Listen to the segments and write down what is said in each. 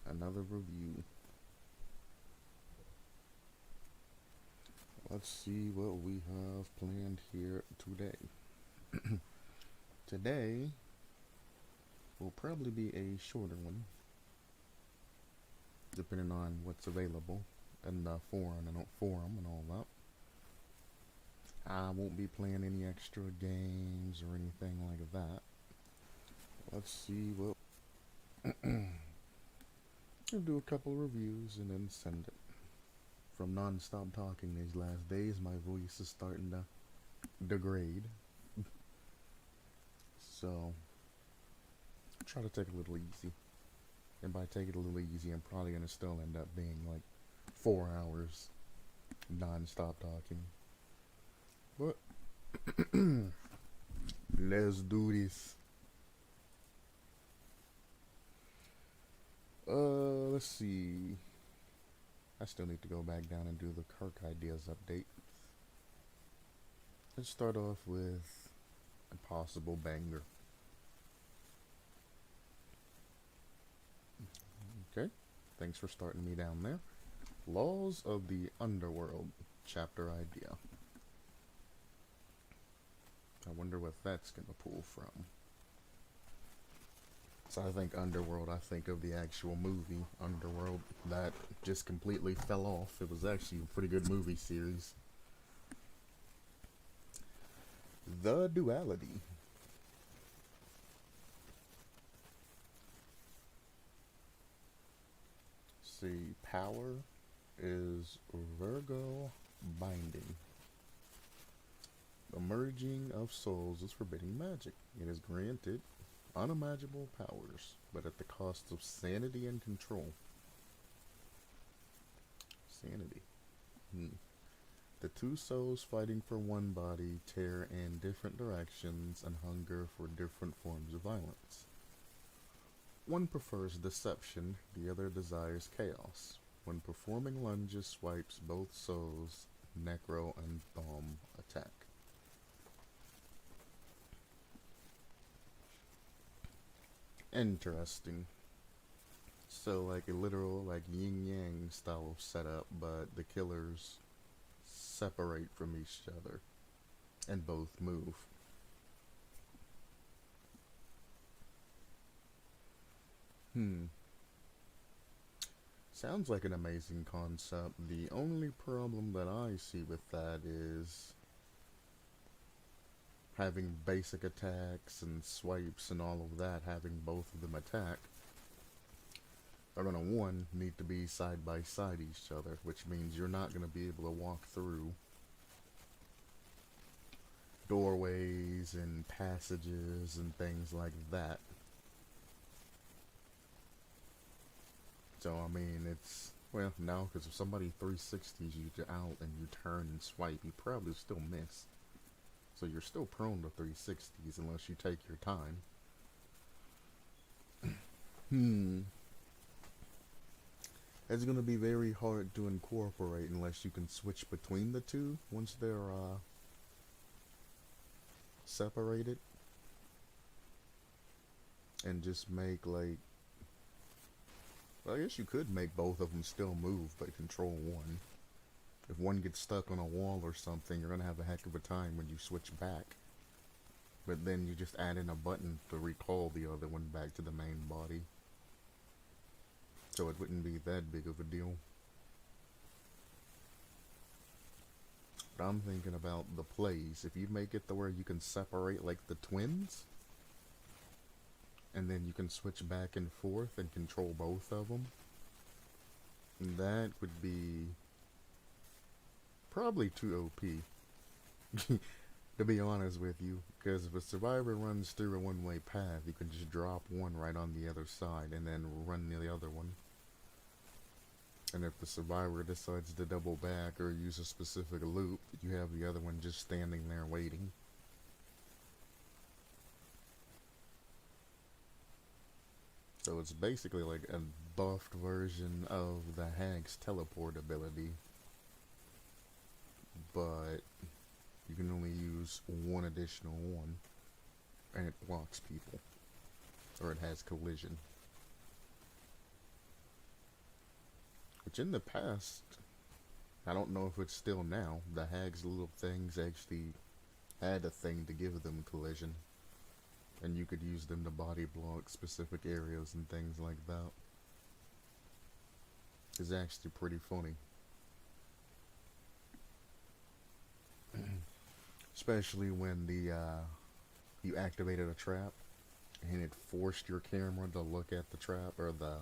another review. Let's see what we have planned here today. Today will probably be a shorter one, depending on what's available in the forum and all that. I won't be playing any extra games or anything like that. Let's see what. I'll do a couple of reviews and then send it. From non-stop talking these last days, my voice is starting to degrade. So, try to take it a little easy. And by take it a little easy, I'm probably going to still end up being like 4 hours non-stop talking. But, let's do this. Let's see. I still need to go back down and do the Kirk Ideas update. Let's start off with a possible banger. Okay, thanks for starting me down there. Laws of the Underworld, chapter idea. I wonder what that's gonna pull from. So I think Underworld, I think of the actual movie Underworld that just completely fell off. It was actually a pretty good movie series. The Duality. See, power is Virgo binding. The merging of souls is forbidding magic. It is granted unimaginable powers, but at the cost of sanity and control. Sanity. The two souls fighting for one body tear in different directions and hunger for different forms of violence. One prefers deception, the other desires chaos. When performing lunges, swipes, both souls, necro and bomb attack. Interesting. So like a literal like yin yang style of setup, but the killers separate from each other and both move. Sounds like an amazing concept. The only problem that I see with that is having basic attacks and swipes and all of that, having both of them attack, are gonna one need to be side by side each other, which means you're not gonna be able to walk through doorways and passages and things like that. So I mean, it's well no, because if somebody 360s you out and you turn and swipe, you probably still miss. So you're still prone to 360s unless you take your time. It's gonna be very hard to incorporate unless you can switch between the two once they're separated. And just make like, well, I guess you could make both of them still move but control one. If one gets stuck on a wall or something, you're gonna have a heck of a time when you switch back. But then you just add in a button to recall the other one back to the main body. So it wouldn't be that big of a deal. But I'm thinking about the plays. If you make it to where you can separate like the twins, and then you can switch back and forth and control both of them, that would be probably too OP. To be honest with you, because if a survivor runs through a one-way path, you can just drop one right on the other side and then run the other one. And if the survivor decides to double back or use a specific loop, you have the other one just standing there waiting. So it's basically like a buffed version of the Hag's teleport ability, but you can only use one additional one, and it blocks people, or it has collision. which in the past, I don't know if it's still now, the Hag's little things actually had a thing to give them collision, and you could use them to body block specific areas and things like that. It's actually pretty funny. Especially when you activated a trap and it forced your camera to look at the trap or the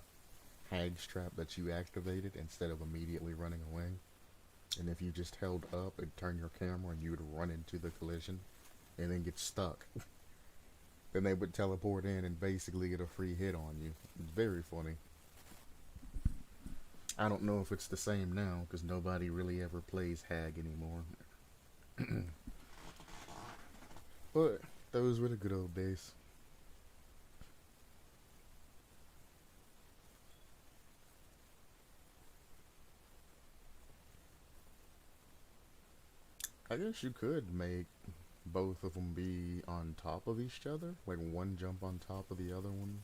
Hag's trap that you activated instead of immediately running away. And if you just held up, it'd turn your camera and you would run into the collision and then get stuck. Then they would teleport in and basically get a free hit on you. It's very funny. I don't know if it's the same now because nobody really ever plays Hag anymore. But those were the good old days. I guess you could make both of them be on top of each other, like one jump on top of the other one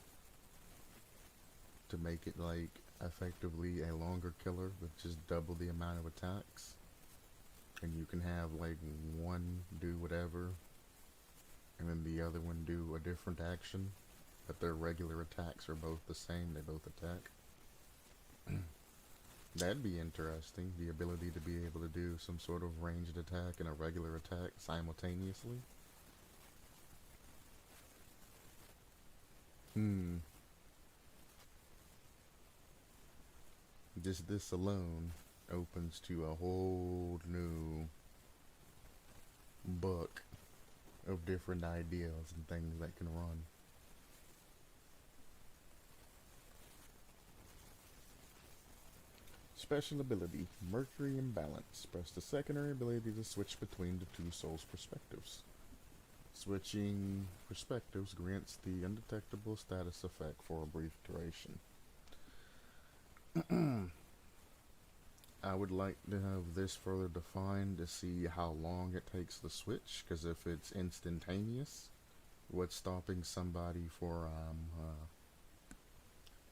to make it like effectively a longer killer with just double the amount of attacks. And you can have like one do whatever and then the other one do a different action, but their regular attacks are both the same, they both attack. That'd be interesting, the ability to be able to do some sort of ranged attack and a regular attack simultaneously. Hmm. Just this alone opens to a whole new book of different ideas and things that can run. Special ability, Mercury Imbalance. Press the secondary ability to switch between the two souls' perspectives. Switching perspectives grants the undetectable status effect for a brief duration. I would like to have this further defined to see how long it takes to switch, because if it's instantaneous, what's stopping somebody for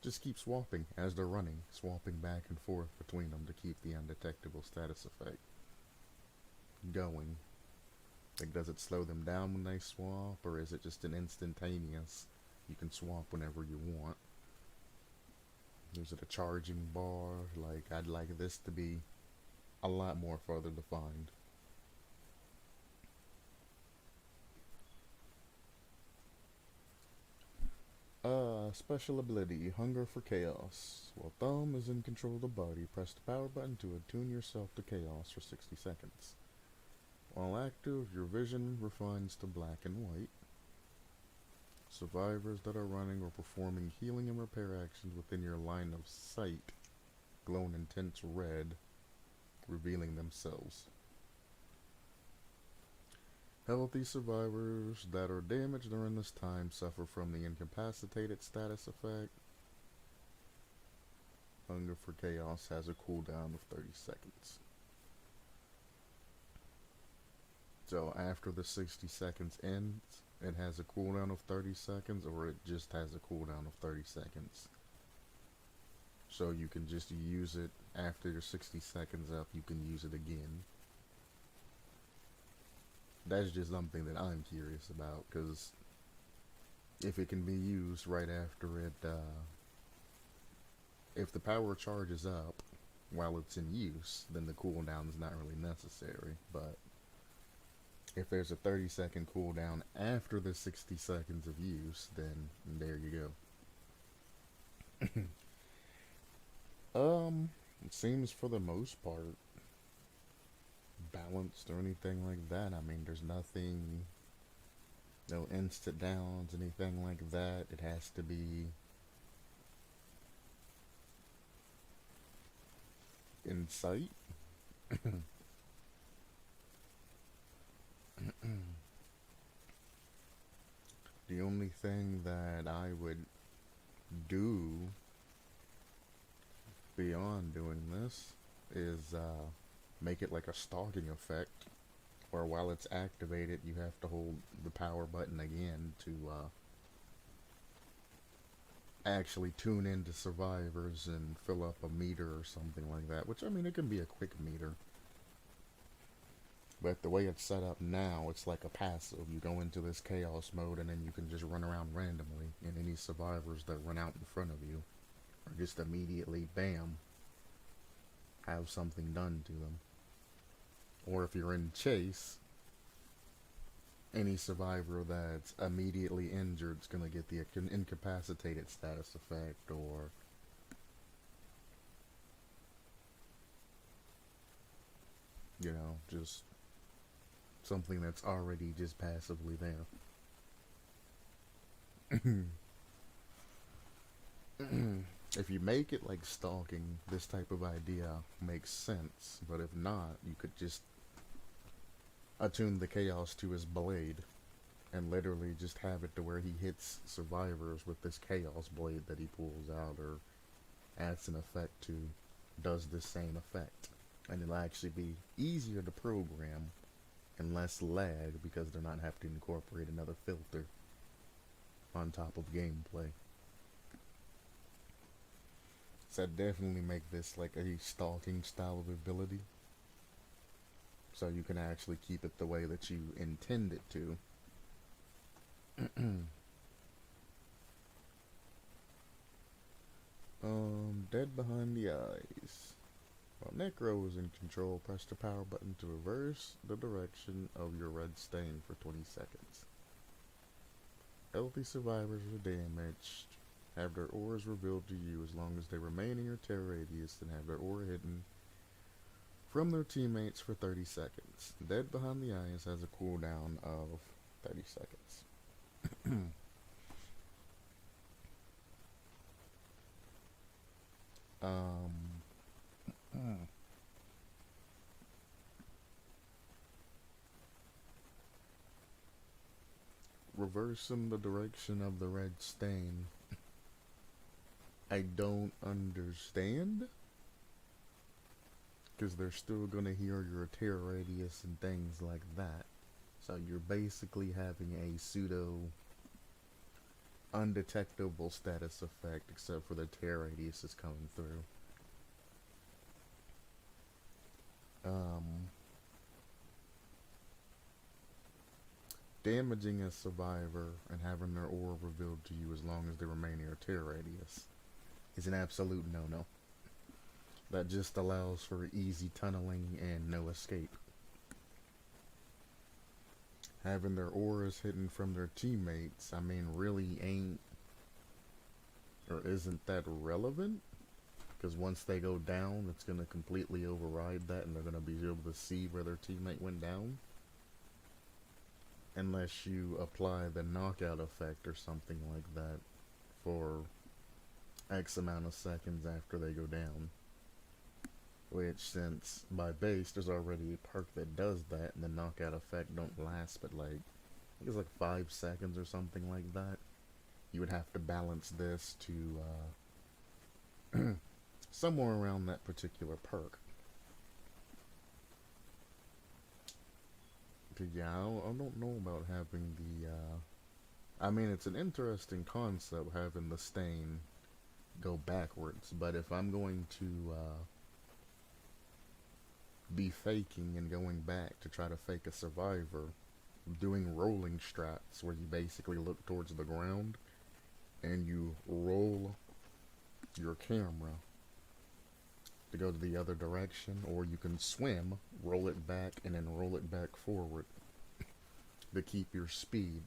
just keep swapping as they're running, swapping back and forth between them to keep the undetectable status effect going. Like, does it slow them down when they swap, or is it just an instantaneous, you can swap whenever you want? Is it a charging bar? Like, I'd like this to be a lot more further defined. Special ability, Hunger for Chaos. While Thumb is in control of the body, press the power button to attune yourself to chaos for 60 seconds. While active, your vision refines to black and white. Survivors that are running or performing healing and repair actions within your line of sight glow an intense red, revealing themselves. Healthy survivors that are damaged during this time suffer from the incapacitated status effect. Hunger for Chaos has a cooldown of 30 seconds. So after the 60 seconds ends, it has a cooldown of 30 seconds, or it just has a cooldown of 30 seconds. So you can just use it after your 60 seconds up, you can use it again. That's just something that I'm curious about, because if it can be used right after it, if the power charges up while it's in use, then the cooldown is not really necessary. But if there's a 30-second cooldown after the 60 seconds of use, then there you go. It seems for the most part balanced or anything like that. I mean, there's nothing, no instant downs, anything like that. It has to be in sight. The only thing that I would do beyond doing this is make it like a stalking effect, where while it's activated you have to hold the power button again to actually tune into survivors and fill up a meter or something like that, which, I mean, it can be a quick meter. But the way it's set up now, it's like a passive. You go into this chaos mode and then you can just run around randomly, and any survivors that run out in front of you are just immediately, bam, have something done to them. Or if you're in chase, any survivor that's immediately injured is going to get the incapacitated status effect, or just something that's already just passively there. If you make it like stalking, this type of idea makes sense, but if not, you could just attune the chaos to his blade and literally just have it to where he hits survivors with this chaos blade that he pulls out or adds an effect to, does the same effect. And it'll actually be easier to program and less lag because they're not having to incorporate another filter on top of gameplay. So I'd definitely make this like a stalking style of ability, so you can actually keep it the way that you intend it to. Dead behind the eyes. While Necro is in control, press the power button to reverse the direction of your red stain for 20 seconds. Healthy survivors are damaged. Have their auras revealed to you as long as they remain in your terror radius, and have their aura hidden from their teammates for 30 seconds. Dead behind the eyes has a cooldown of 30 seconds. Reversing the direction of the red stain, I don't understand, because they're still gonna hear your terror radius and things like that. So you're basically having a pseudo undetectable status effect, except for the terror radius is coming through. Damaging a survivor and having their aura revealed to you as long as they remain in your terror radius is an absolute no-no. That just allows for easy tunneling and no escape. Having their auras hidden from their teammates, I mean, really ain't or isn't that relevant, because once they go down, it's going to completely override that and they're going to be able to see where their teammate went down. Unless you apply the knockout effect or something like that for X amount of seconds after they go down. Which, since by base there's already a perk that does that, and the knockout effect don't last but like, I think it's like 5 seconds or something like that. You would have to balance this to somewhere around that particular perk. Yeah, I don't know about having the, I mean, it's an interesting concept having the stain go backwards, but if I'm going to, be faking and going back to try to fake a survivor, doing rolling strats where you basically look towards the ground and you roll your camera to go to the other direction, or you can swim, roll it back, and then roll it back forward to keep your speed.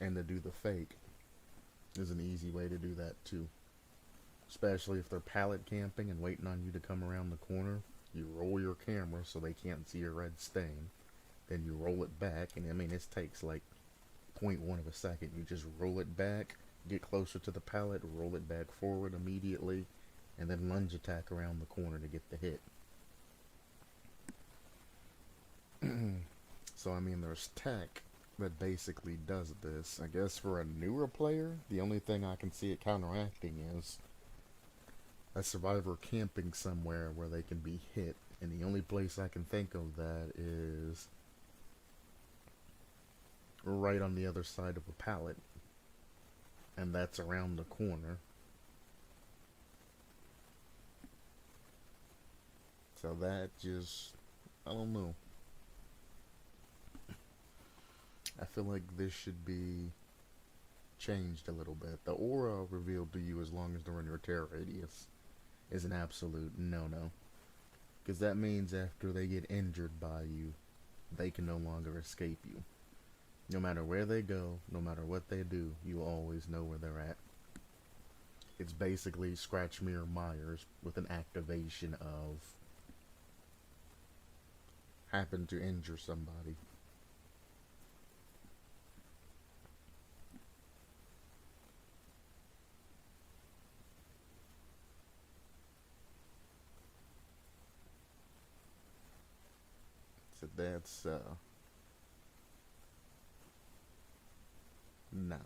And to do the fake is an easy way to do that too. Especially if they're pallet camping and waiting on you to come around the corner. You roll your camera so they can't see your red stain. Then you roll it back, and I mean, this takes like 0.1 of a second. You just roll it back, get closer to the pallet, roll it back forward immediately, and then lunge attack around the corner to get the hit. So I mean, there's tech that basically does this. I guess for a newer player, the only thing I can see it counteracting is a survivor camping somewhere where they can be hit, and the only place I can think of that is right on the other side of a pallet. and that's around the corner. So that just, I don't know. I feel like this should be changed a little bit. The aura revealed to you as long as they're in your terror radius is an absolute no-no. Because that means after they get injured by you, they can no longer escape you. No matter where they go, no matter what they do, you always know where they're at. It's basically Scratch Mirror Myers with an activation of happen to injure somebody. So that's no.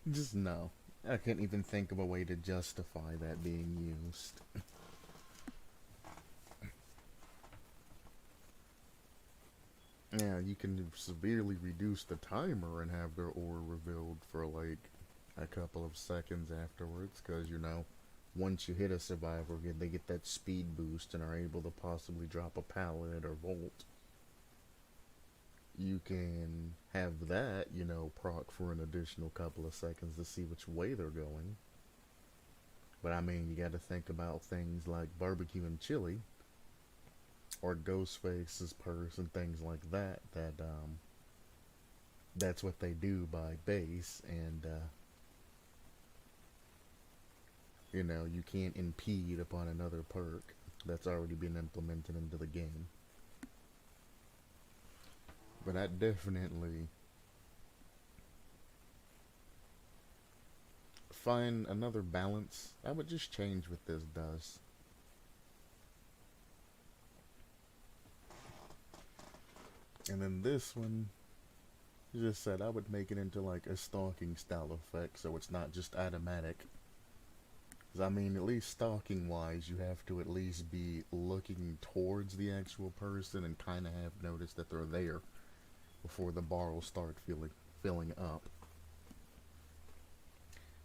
Just no. I couldn't even think of a way to justify that being used. Yeah, you can severely reduce the timer and have their aura revealed for like a couple of seconds afterwards, because once you hit a survivor, they get that speed boost and are able to possibly drop a pallet or vault. You can have that, proc for an additional couple of seconds to see which way they're going. But I mean, you got to think about things like barbecue and chili, or Ghostface's purse and things like that. That's what they do by base, and you can't impede upon another perk that's already been implemented into the game. But I definitely find another balance. I would just change what this does. And then this one, you just said I would make it into like a stalking style effect, so it's not just automatic. Because I mean, at least stalking wise, you have to at least be looking towards the actual person and kind of have noticed that they're there before the bar will start filling up.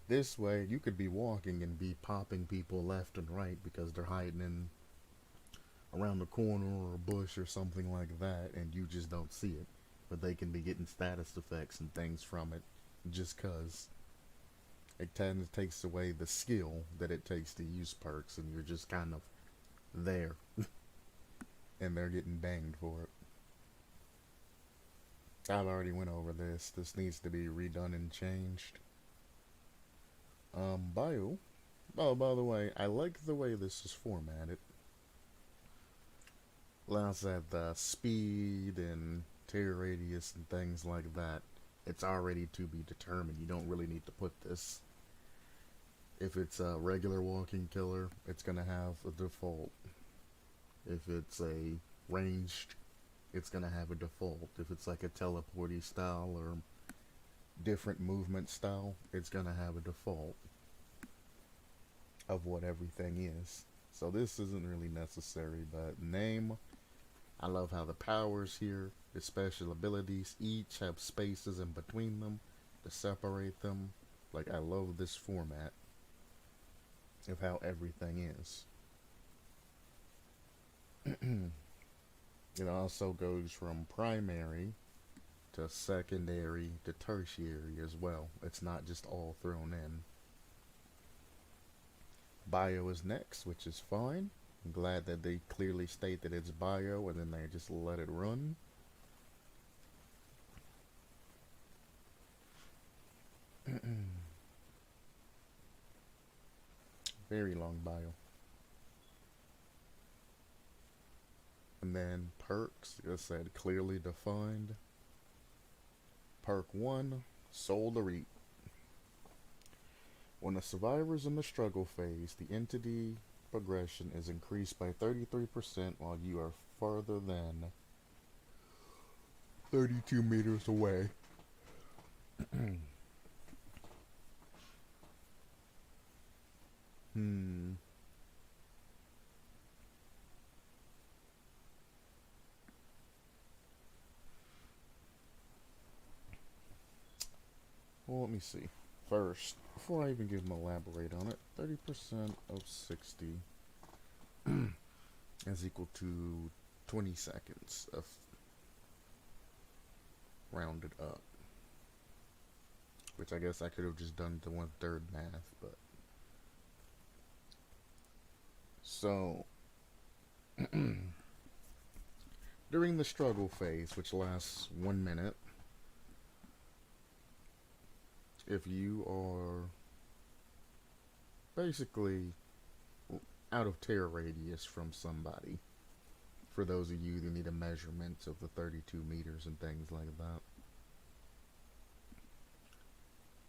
This way, you could be walking and be popping people left and right because they're hiding in around the corner or a bush or something like that, and you just don't see it. But they can be getting status effects and things from it just because it kind of takes away the skill that it takes to use perks, and you're just kind of there. And they're getting banged for it. I've already went over this. This needs to be redone and changed. Bio. Oh, by the way, I like the way this is formatted. Like I said, the speed and tear radius and things like that, it's already to be determined. You don't really need to put this. If it's a regular walking killer, it's going to have a default. If it's a ranged, it's going to have a default. If it's like a teleporty style or different movement style, it's going to have a default of what everything is. So this isn't really necessary, but name, I love how the powers here, the special abilities, each have spaces in between them to separate them. Like, I love this format of how everything is. It also goes from primary to secondary to tertiary as well. It's not just all thrown in. Bio is next, which is fine. I'm glad that they clearly state that it's bio and then they just let it run. Very long bio. And then perks, like I said, clearly defined. Perk 1, Soul to Reap. When a survivor is in the struggle phase, the entity progression is increased by 33% while you are farther than 32 meters away. Hmm. Well, let me see. First, before I even give them elaborate on it, 30% of 60 is equal to 20 seconds of rounded up. Which I guess I could have just done the 1/3 math, but. So, during the struggle phase, which lasts 1 minute, if you are basically out of tear radius from somebody, for those of you that need a measurement of the 32 meters and things like that,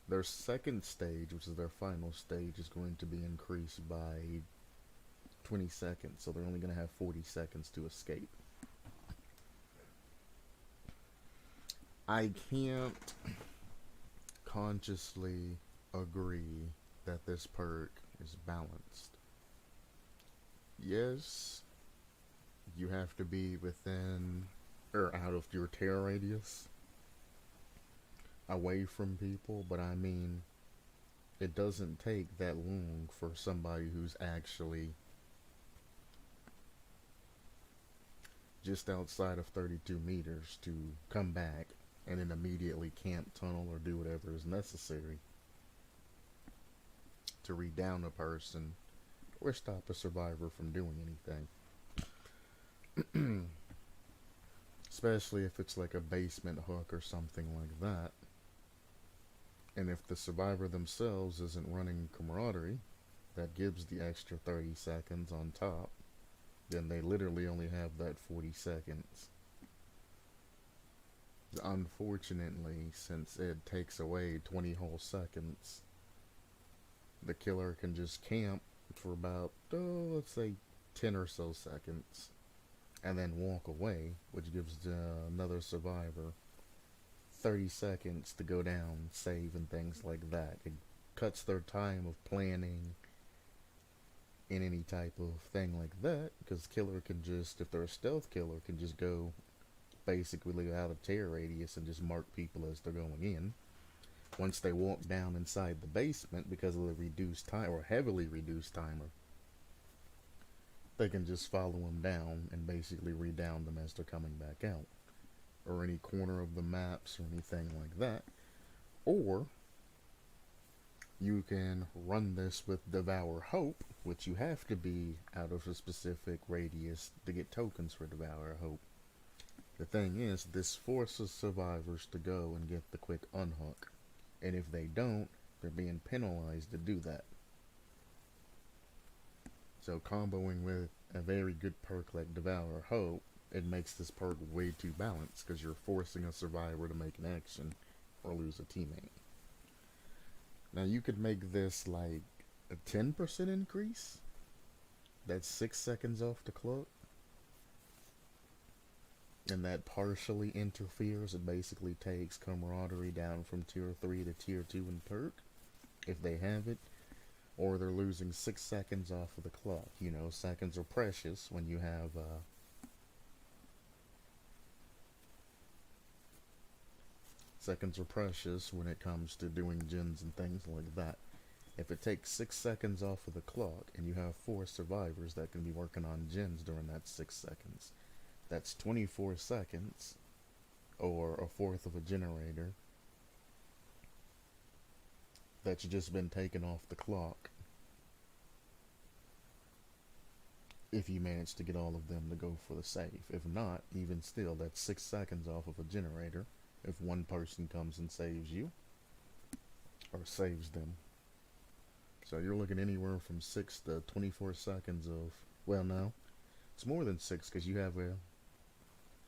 their second stage, which is their final stage, is going to be increased by 20 seconds, so they're only going to have 40 seconds to escape. I can't consciously agree that this perk is balanced. Yes, you have to be within or out of your tear radius, away from people, but I mean, it doesn't take that long for somebody who's actually just outside of 32 meters to come back and then immediately camp, tunnel, or do whatever is necessary to re-down a person or stop a survivor from doing anything. Especially if it's like a basement hook or something like that. And if the survivor themselves isn't running camaraderie, that gives the extra 30 seconds on top, then they literally only have that 40 seconds. Unfortunately, since it takes away 20 whole seconds, the killer can just camp for about, let's say 10 or so seconds, and then walk away, which gives another survivor 30 seconds to go down, save, and things like that. It cuts their time of planning in any type of thing like that, because killer can just, if they're a stealth killer, can just go basically out of tear radius and just mark people as they're going in. Once they walk down inside the basement, because of the reduced time, or heavily reduced timer, they can just follow them down and basically re-down them as they're coming back out, or any corner of the maps or anything like that. Or you can run this with Devour Hope, which you have to be out of a specific radius to get tokens for Devour Hope. The thing is, this forces survivors to go and get the quick unhook, and if they don't, they're being penalized to do that. So comboing with a very good perk like Devour Hope, it makes this perk way too balanced, because you're forcing a survivor to make an action or lose a teammate. Now you could make this like a 10% increase. That's 6 seconds off the clock. And that partially interferes. It basically takes camaraderie down from tier 3 to tier 2 in perk, if they have it. Or they're losing 6 seconds off of the clock. You know, seconds are precious when you have seconds are precious when it comes to doing gens and things like that. If it takes 6 seconds off of the clock and you have 4 survivors that can be working on gens during that 6 seconds, that's 24 seconds, or a fourth of a generator, that's just been taken off the clock. If you manage to get all of them to go for the save. If not, even still, that's 6 seconds off of a generator if one person comes and saves you, or saves them. So you're looking anywhere from 6 to 24 seconds of, well, no, it's more than 6, because you have a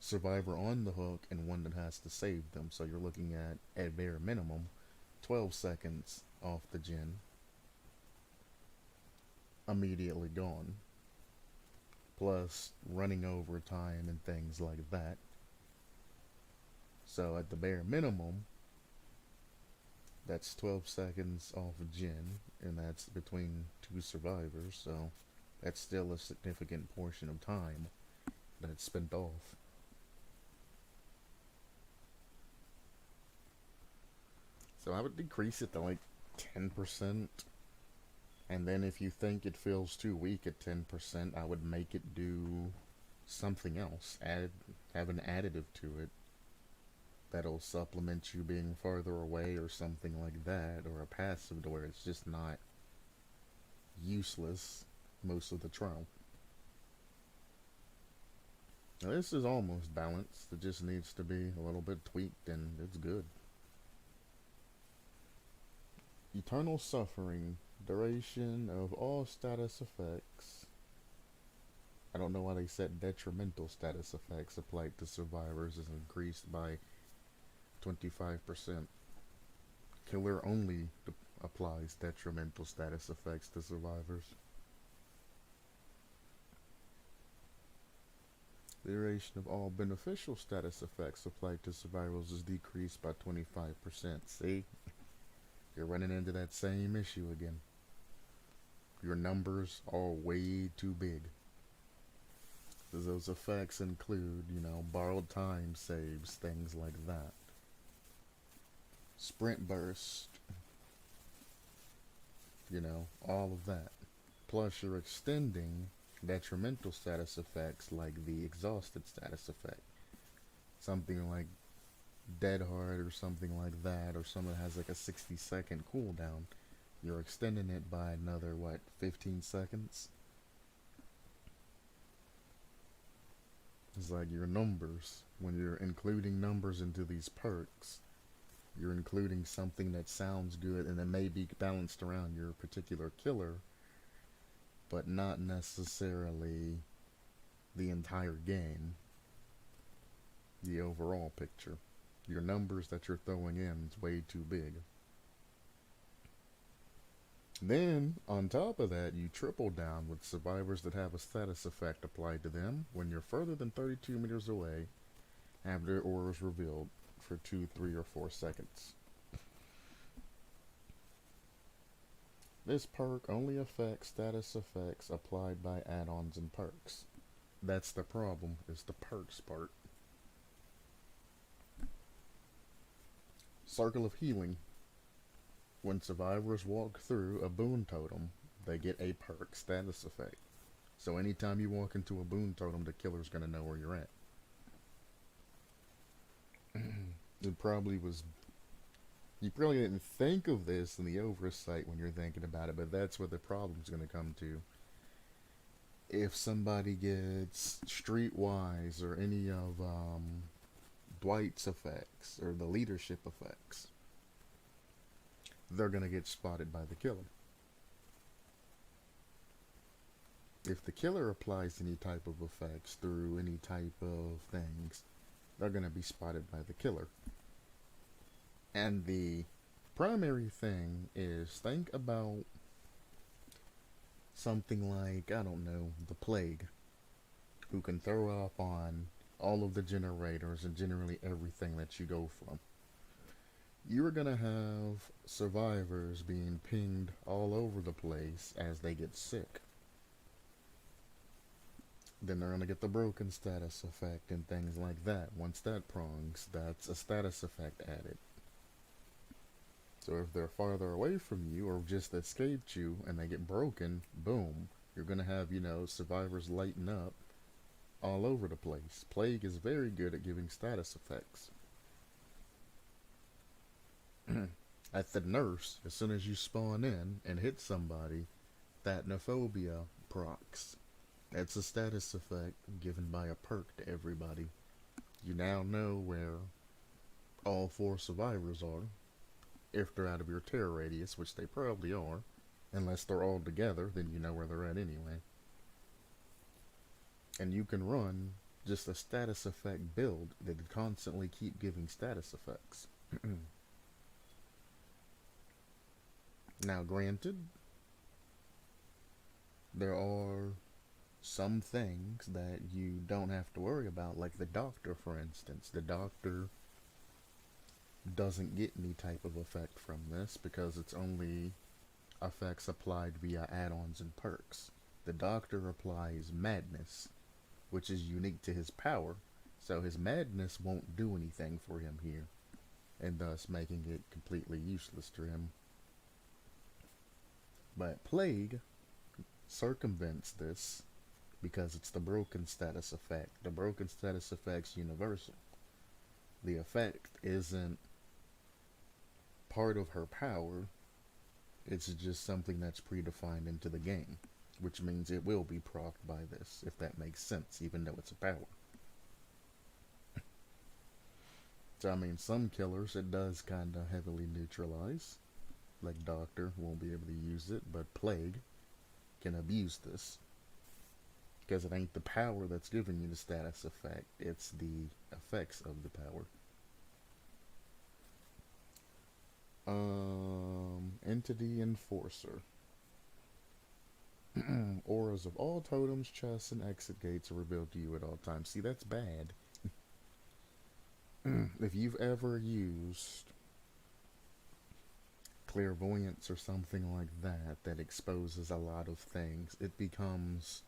survivor on the hook and one that has to save them. So you're looking at bare minimum, 12 seconds off the gen, immediately gone, plus running overtime and things like that. So at the bare minimum, that's 12 seconds off a gen, and that's between 2 survivors, so that's still a significant portion of time that it's spent off. So I would decrease it to like 10%. And then if you think it feels too weak at 10%, I would make it do something else. Have an additive to it that'll supplement you being farther away or something like that, or a passive to where it's just not useless most of the trial. Now, this is almost balanced. It just needs to be a little bit tweaked and it's good. Eternal suffering. Duration of all status effects. I don't know why they said detrimental status effects applied to survivors is increased by 25%. Killer only applies detrimental status effects to survivors. The duration of all beneficial status effects applied to survivors is decreased by 25%. See? You're running into that same issue again. Your numbers are way too big. Those effects include, borrowed time saves, things like that. Sprint burst, all of that. Plus you're extending detrimental status effects like the exhausted status effect. Something like dead hard or something like that, or something that has like a 60-second cooldown. You're extending it by another, 15 seconds? It's like your numbers. When you're including numbers into these perks, you're including something that sounds good and that may be balanced around your particular killer, but not necessarily the entire game, the overall picture. Your numbers that you're throwing in is way too big. Then, on top of that, you triple down with survivors that have a status effect applied to them when you're further than 32 meters away, have their auras revealed for 2, 3, or 4 seconds. This perk only affects status effects applied by add-ons and perks. That's the problem, is the perks part. Circle of Healing. When survivors walk through a boon totem, they get a perk status effect. So anytime you walk into a boon totem, the killer's going to know where you're at. It probably was... You probably didn't think of this in the oversight when you're thinking about it, but that's what the problem's going to come to. If somebody gets Streetwise or any of Dwight's effects or the leadership effects, they're going to get spotted by the killer. If the killer applies any type of effects through any type of things, they're going to be spotted by the killer. And the primary thing is, think about something like, I don't know, the Plague, who can throw up on all of the generators and generally everything that you go from. You're going to have survivors being pinged all over the place as they get sick. Then they're going to get the broken status effect and things like that. Once that prongs, that's a status effect added. So if they're farther away from you or just escaped you and they get broken, boom, you're going to have, survivors lighten up all over the place. Plague is very good at giving status effects. At the nurse, as soon as you spawn in and hit somebody, Thatanophobia procs. That's a status effect given by a perk to everybody. You now know where all 4 survivors are, if they're out of your terror radius, which they probably are. Unless they're all together, then you know where they're at anyway. And you can run just a status effect build that would constantly keep giving status effects. Now, granted, there are some things that you don't have to worry about, like the doctor, for instance. The doctor doesn't get any type of effect from this because it's only effects applied via add-ons and perks. The doctor applies madness, which is unique to his power, so his madness won't do anything for him here, and thus making it completely useless to him. But Plague circumvents this because it's the broken status effect. The broken status effect's universal. The effect isn't part of her power, it's just something that's predefined into the game, which means it will be procced by this, if that makes sense, even though it's a power. So, I mean, some killers it does kind of heavily neutralize. Like Doctor won't be able to use it, but Plague can abuse this. Because it ain't the power that's giving you the status effect, it's the effects of the power. Entity Enforcer. Auras of all totems, chests, and exit gates are revealed to you at all times. See, that's bad. If you've ever used clairvoyance or something like that that exposes a lot of things, it becomes,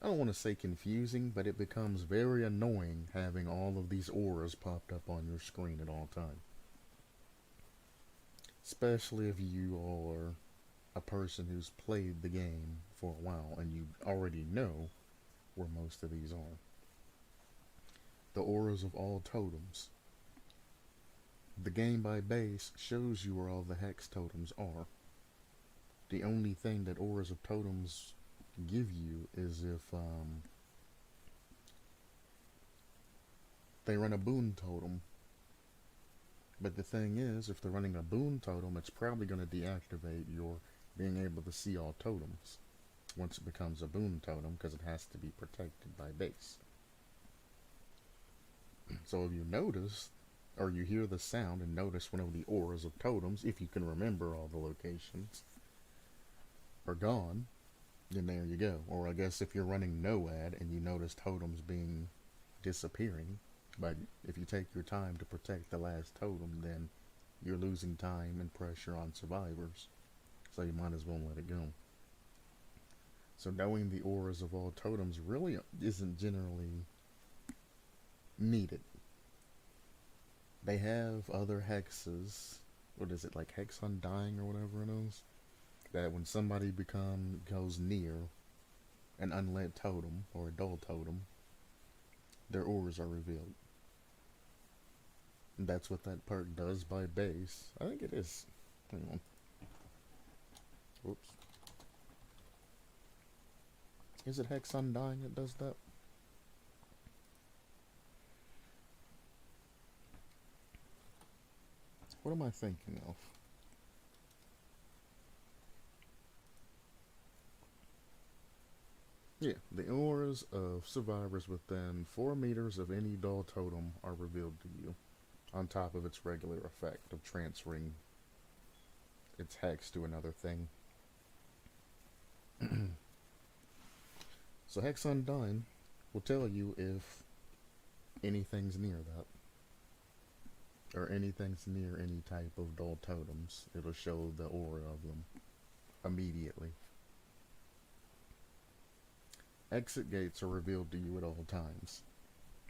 I don't want to say confusing, but it becomes very annoying having all of these auras popped up on your screen at all times. Especially if you are a person who's played the game for a while and you already know where most of these are. The auras of all totems. The game by base shows you where all the hex totems are. The only thing that auras of totems give you is if they run a boon totem. But the thing is, if they're running a boon totem, it's probably going to deactivate your being able to see all totems once it becomes a boon totem, because it has to be protected by base. So if you notice, or you hear the sound and notice one of the auras of totems, if you can remember all the locations, are gone, then there you go. Or I guess if you're running Noad and you notice totems disappearing, but if you take your time to protect the last totem, then you're losing time and pressure on survivors. So you might as well let it go. So knowing the auras of all totems really isn't generally needed. They have other hexes. What is it, like Hex Undying or whatever it is? That when somebody goes near an unlit totem or a dull totem, their auras are revealed. And that's what that perk does by base. I think it is. Hang on. Whoops. Is it Hex Undying that does that? What am I thinking of? Yeah, the auras of survivors within 4 meters of any dull totem are revealed to you, on top of its regular effect of transferring its hex to another thing. So Hex Undying will tell you if anything's near that, or anything's near any type of dull totems. It'll show the aura of them immediately. Exit gates are revealed to you at all times.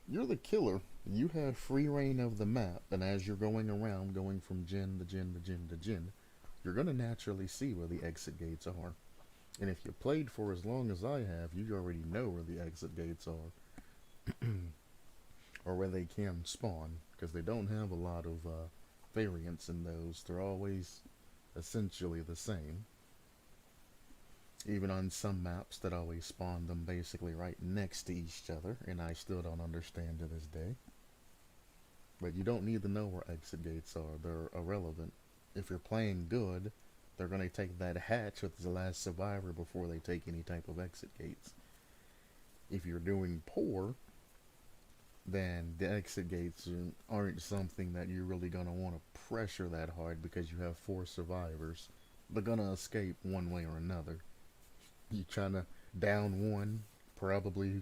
You're the killer. You have free reign of the map, and as you're going around, going from gen to gen to gen to gen, you're going to naturally see where the exit gates are. And if you played for as long as I have, you already know where the exit gates are. Or where they can spawn, because they don't have a lot of variance in those. They're always essentially the same. Even on some maps that always spawn them basically right next to each other, and I still don't understand to this day. But you don't need to know where exit gates are. They're irrelevant. If you're playing good, they're going to take that hatch with the last survivor before they take any type of exit gates. If you're doing poor, then the exit gates aren't something that you're really going to want to pressure that hard, because you have 4 survivors. They're going to escape one way or another. You trying to down one, probably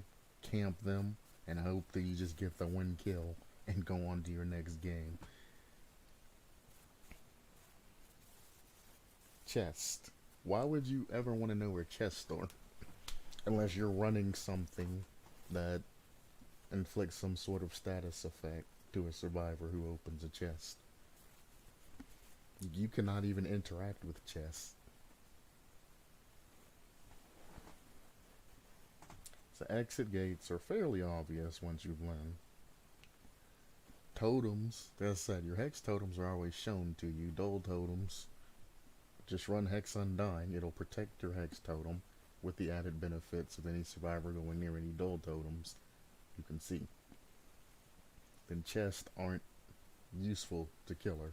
camp them, and hope that you just get the 1 kill and go on to your next game. Chest. Why would you ever want to know where chests are? Unless you're running something that inflicts some sort of status effect to a survivor who opens a chest. You cannot even interact with chests. So exit gates are fairly obvious once you've learned. Totems, as I said, your hex totems are always shown to you. Dull totems, just run Hex Undying. It'll protect your hex totem with the added benefits of any survivor going near any dull totems you can see. Then chests aren't useful to killer.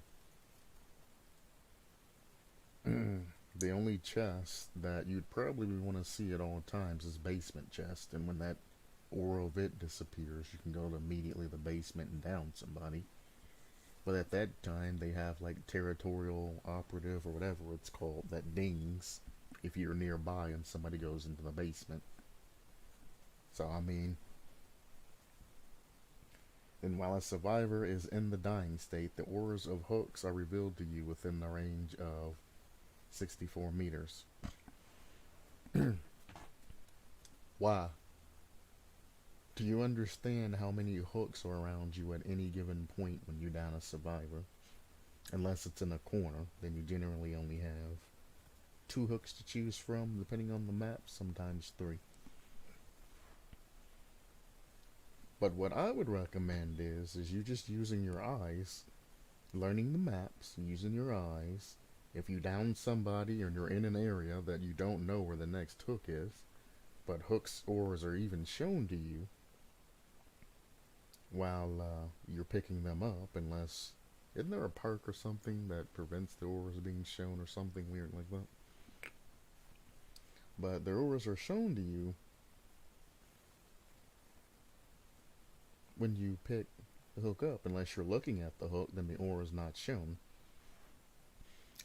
The only chest that you'd probably want to see at all times is basement chest, and when that aura of it disappears, you can go to immediately the basement and down somebody. But at that time, they have like territorial operative or whatever it's called that dings if you're nearby and somebody goes into the basement. So I mean, then while a survivor is in the dying state, the auras of hooks are revealed to you within the range of 64 meters. Why? Do you understand how many hooks are around you at any given point when you down a survivor? Unless it's in a corner, then you generally only have 2 hooks to choose from, depending on the map, sometimes 3. But what I would recommend is you just using your eyes, learning the maps, using your eyes. If you down somebody and you're in an area that you don't know where the next hook is, but hooks auras are even shown to you while you're picking them up, unless, isn't there a perk or something that prevents the auras being shown or something weird like that? But the auras are shown to you when you pick the hook up. Unless you're looking at the hook, then the aura is not shown.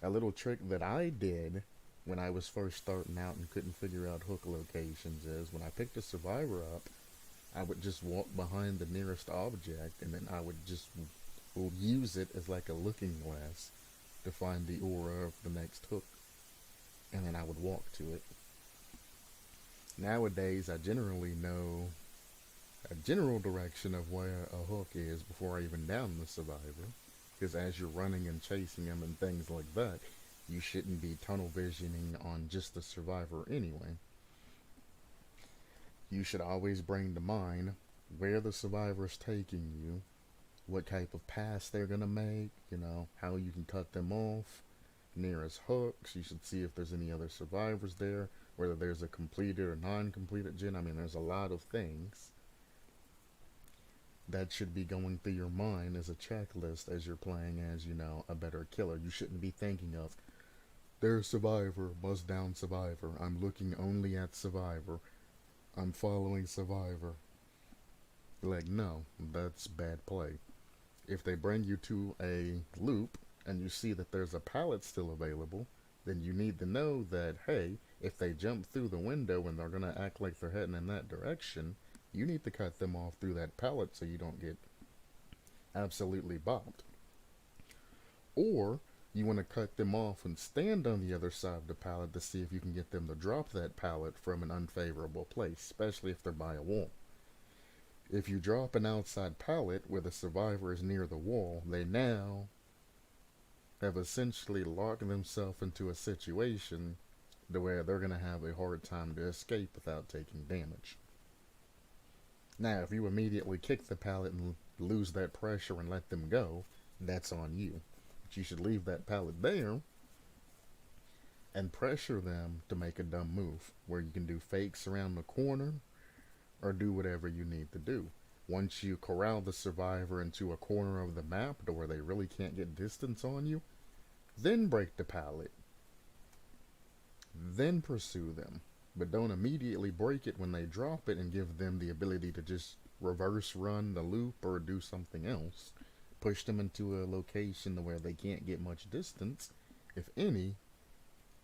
A little trick that I did when I was first starting out and couldn't figure out hook locations is when I picked a survivor up, I would just walk behind the nearest object and then I would just use it as like a looking glass to find the aura of the next hook, and then I would walk to it. Nowadays, I generally know a general direction of where a hook is before I even down the survivor, because as you're running and chasing them and things like that, you shouldn't be tunnel visioning on just the survivor anyway. You should always bring to mind where the survivor's taking you, what type of pass they're gonna make, how you can cut them off. Nearest hooks, you should see if there's any other survivors there, whether there's a completed or non-completed gen. I mean, there's a lot of things that should be going through your mind as a checklist as you're playing as, a better killer. You shouldn't be thinking of, there's survivor, must down survivor, I'm looking only at survivor, I'm following survivor. Like, no, that's bad play. If they bring you to a loop and you see that there's a pallet still available, then you need to know that, hey, if they jump through the window and they're going to act like they're heading in that direction, you need to cut them off through that pallet so you don't get absolutely bopped. Or you want to cut them off and stand on the other side of the pallet to see if you can get them to drop that pallet from an unfavorable place, especially if they're by a wall. If you drop an outside pallet where the survivor is near the wall, they now have essentially locked themselves into a situation to where they're going to have a hard time to escape without taking damage. Now, if you immediately kick the pallet and lose that pressure and let them go, that's on you. But you should leave that pallet there and pressure them to make a dumb move, where you can do fakes around the corner or do whatever you need to do. Once you corral the survivor into a corner of the map to where they really can't get distance on you, then break the pallet. Then pursue them. But don't immediately break it when they drop it and give them the ability to just reverse run the loop or do something else. Push them into a location where they can't get much distance, if any.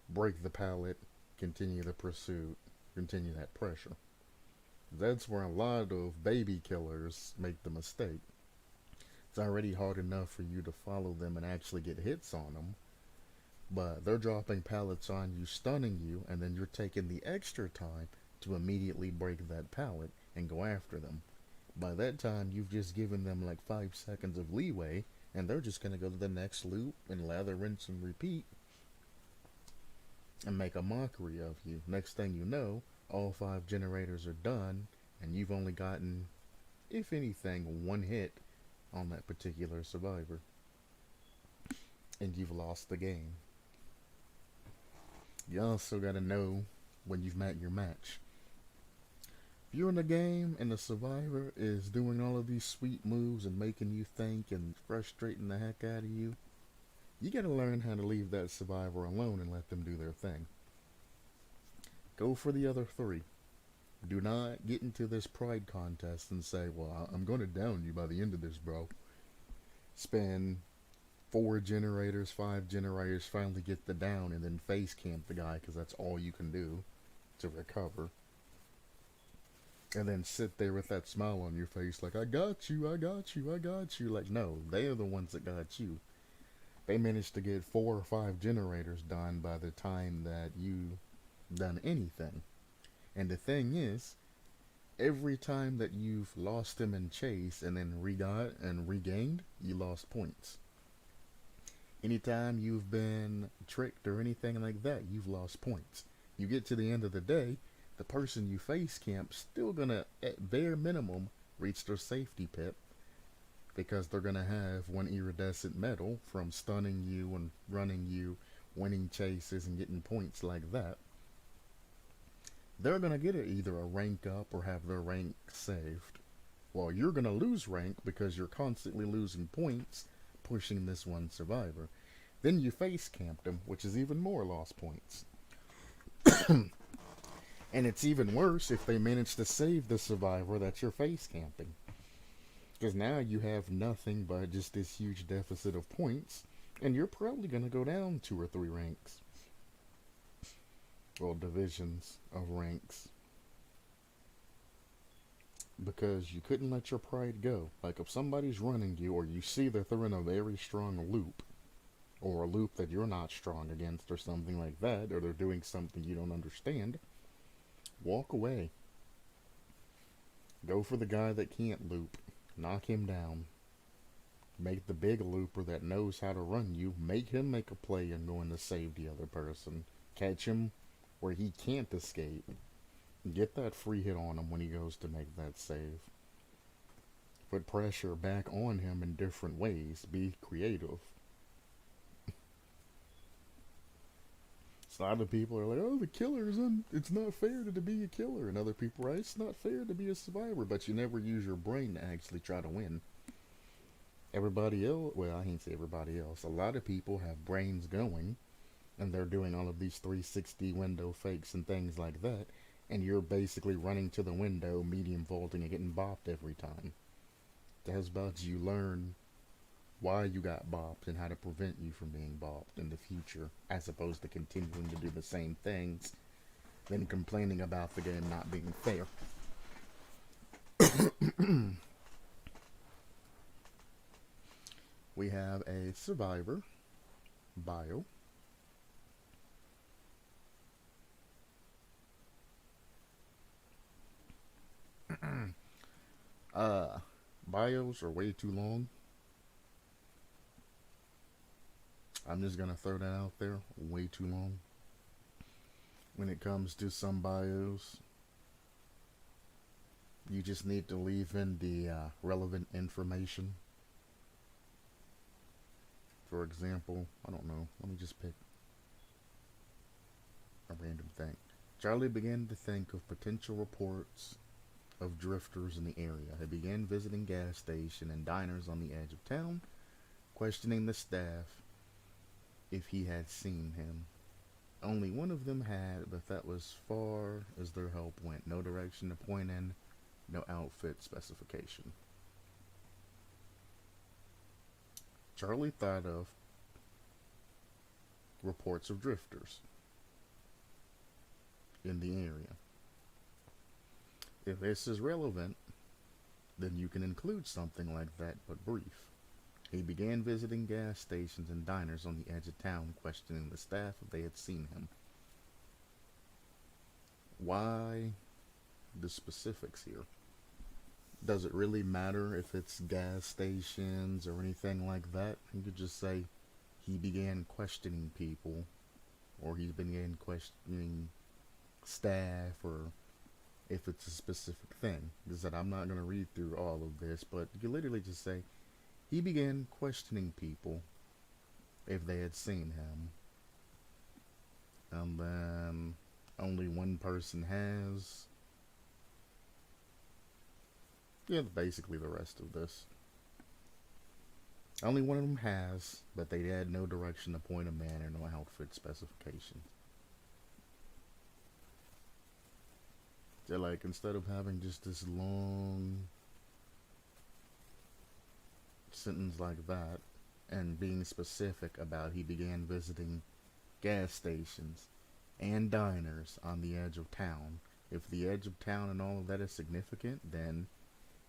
Break the pallet, continue the pursuit, continue that pressure. That's where a lot of baby killers make the mistake. It's already hard enough for you to follow them and actually get hits on them, but they're dropping pallets on you, stunning you, and then you're taking the extra time to immediately break that pallet and go after them. By that time, you've just given them like 5 seconds of leeway And they're just gonna go to the next loop and lather, rinse, and repeat and make a mockery of you. Next thing you know, all 5 generators are done, and you've only gotten, if anything, one hit on that particular survivor. And you've lost the game. You also gotta know when you've met your match. If you're in the game and the survivor is doing all of these sweet moves and making you think and frustrating the heck out of you, you gotta learn how to leave that survivor alone and let them do their thing. Go for the other 3. Do not get into this pride contest and say, well, I'm gonna down you by the end of this, bro. Spend 4 generators, 5 generators, finally get the down, and then face camp the guy because that's all you can do to recover. And then sit there with that smile on your face like, I got you, I got you, I got you. Like, no, they are the ones that got you. They managed to get 4 or 5 generators done by the time that you done anything. And the thing is, every time that you've lost him in chase and then regot and regained, you lost points. Anytime you've been tricked or anything like that, you've lost points. You get to the end of the day, the person you face camp's still gonna, at bare minimum, reach their safety pip because they're gonna have one iridescent medal from stunning you and running you, winning chases and getting points like that. They're gonna get either a rank up or have their rank saved. Well, you're gonna lose rank because you're constantly losing points pushing this one survivor. Then you face camped him, which is even more lost points. And it's even worse if they manage to save the survivor that you're face camping. Because now you have nothing but just this huge deficit of points, and you're probably going to go down 2 or 3 ranks. Well, divisions of ranks. Because you couldn't let your pride go. Like if somebody's running you, or you see that they're in a very strong loop, or a loop that you're not strong against, or something like that, or they're doing something you don't understand, walk away. Go for the guy that can't loop. Knock him down. Make the big looper that knows how to run you, make him make a play and go in to save the other person. Catch him where he can't escape. Get that free hit on him when he goes to make that save. Put pressure back on him in different ways. Be creative. So a lot of people are like, oh, the killer it's not fair to be a killer. And other people are like, it's not fair to be a survivor. But you never use your brain to actually try to win. Everybody else, well, I can't say everybody else. A lot of people have brains going. And they're doing all of these 360 window fakes and things like that. And you're basically running to the window, medium vaulting, and getting bopped every time. That's about you learn why you got bopped and how to prevent you from being bopped in the future, as opposed to continuing to do the same things, then complaining about the game not being fair. We have a survivor, bio. Bios are way too long. I'm just gonna throw that out there. Way too long. When it comes to some bios, you just need to leave in the relevant information. For example, I don't know. Let me just pick a random thing. Charlie began to think of potential reports of drifters in the area. He began visiting gas stations and diners on the edge of town, questioning the staff if he had seen him. Only one of them had, but that was far as their help went. No direction to point in, no outfit specification. Charlie thought of reports of drifters in the area. If this is relevant, then you can include something like that, but brief. He began visiting gas stations and diners on the edge of town, questioning the staff if they had seen him. Why the specifics here? Does it really matter if it's gas stations or anything like that? You could just say he began questioning people, or he began questioning staff, or if it's a specific thing. Is that I'm not going to read through all of this, but you could literally just say he began questioning people if they had seen him, and then only one person has. Yeah, basically the rest of this. Only one of them has, but they had no direction to point a man or no outfit specification. So, like, instead of having just this long sentence like that, and being specific about he began visiting gas stations and diners on the edge of town, if the edge of town and all of that is significant, then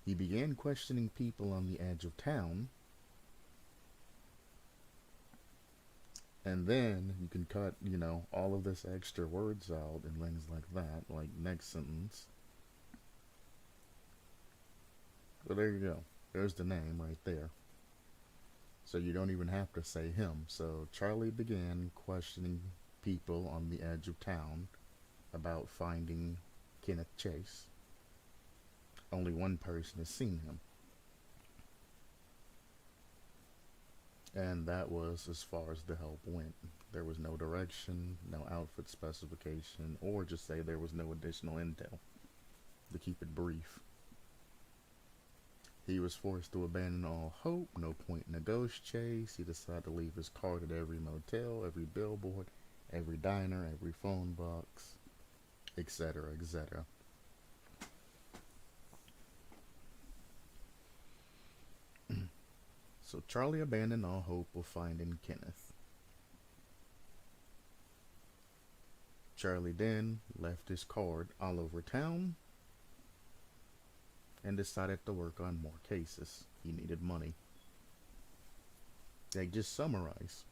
he began questioning people on the edge of town. And then you can cut, all of this extra words out and things like that, like next sentence. But there you go. There's the name right there. So you don't even have to say him. So Charlie began questioning people on the edge of town about finding Kenneth Chase. Only one person has seen him. And that was as far as the help went. There was no direction, no outfit specification, or just say there was no additional intel, to keep it brief. He was forced to abandon all hope, no point in a ghost chase. He decided to leave his card at every motel, every billboard, every diner, every phone box, etc., etc. So Charlie abandoned all hope of finding Kenneth. Charlie then left his card all over town and decided to work on more cases. He needed money. They just summarize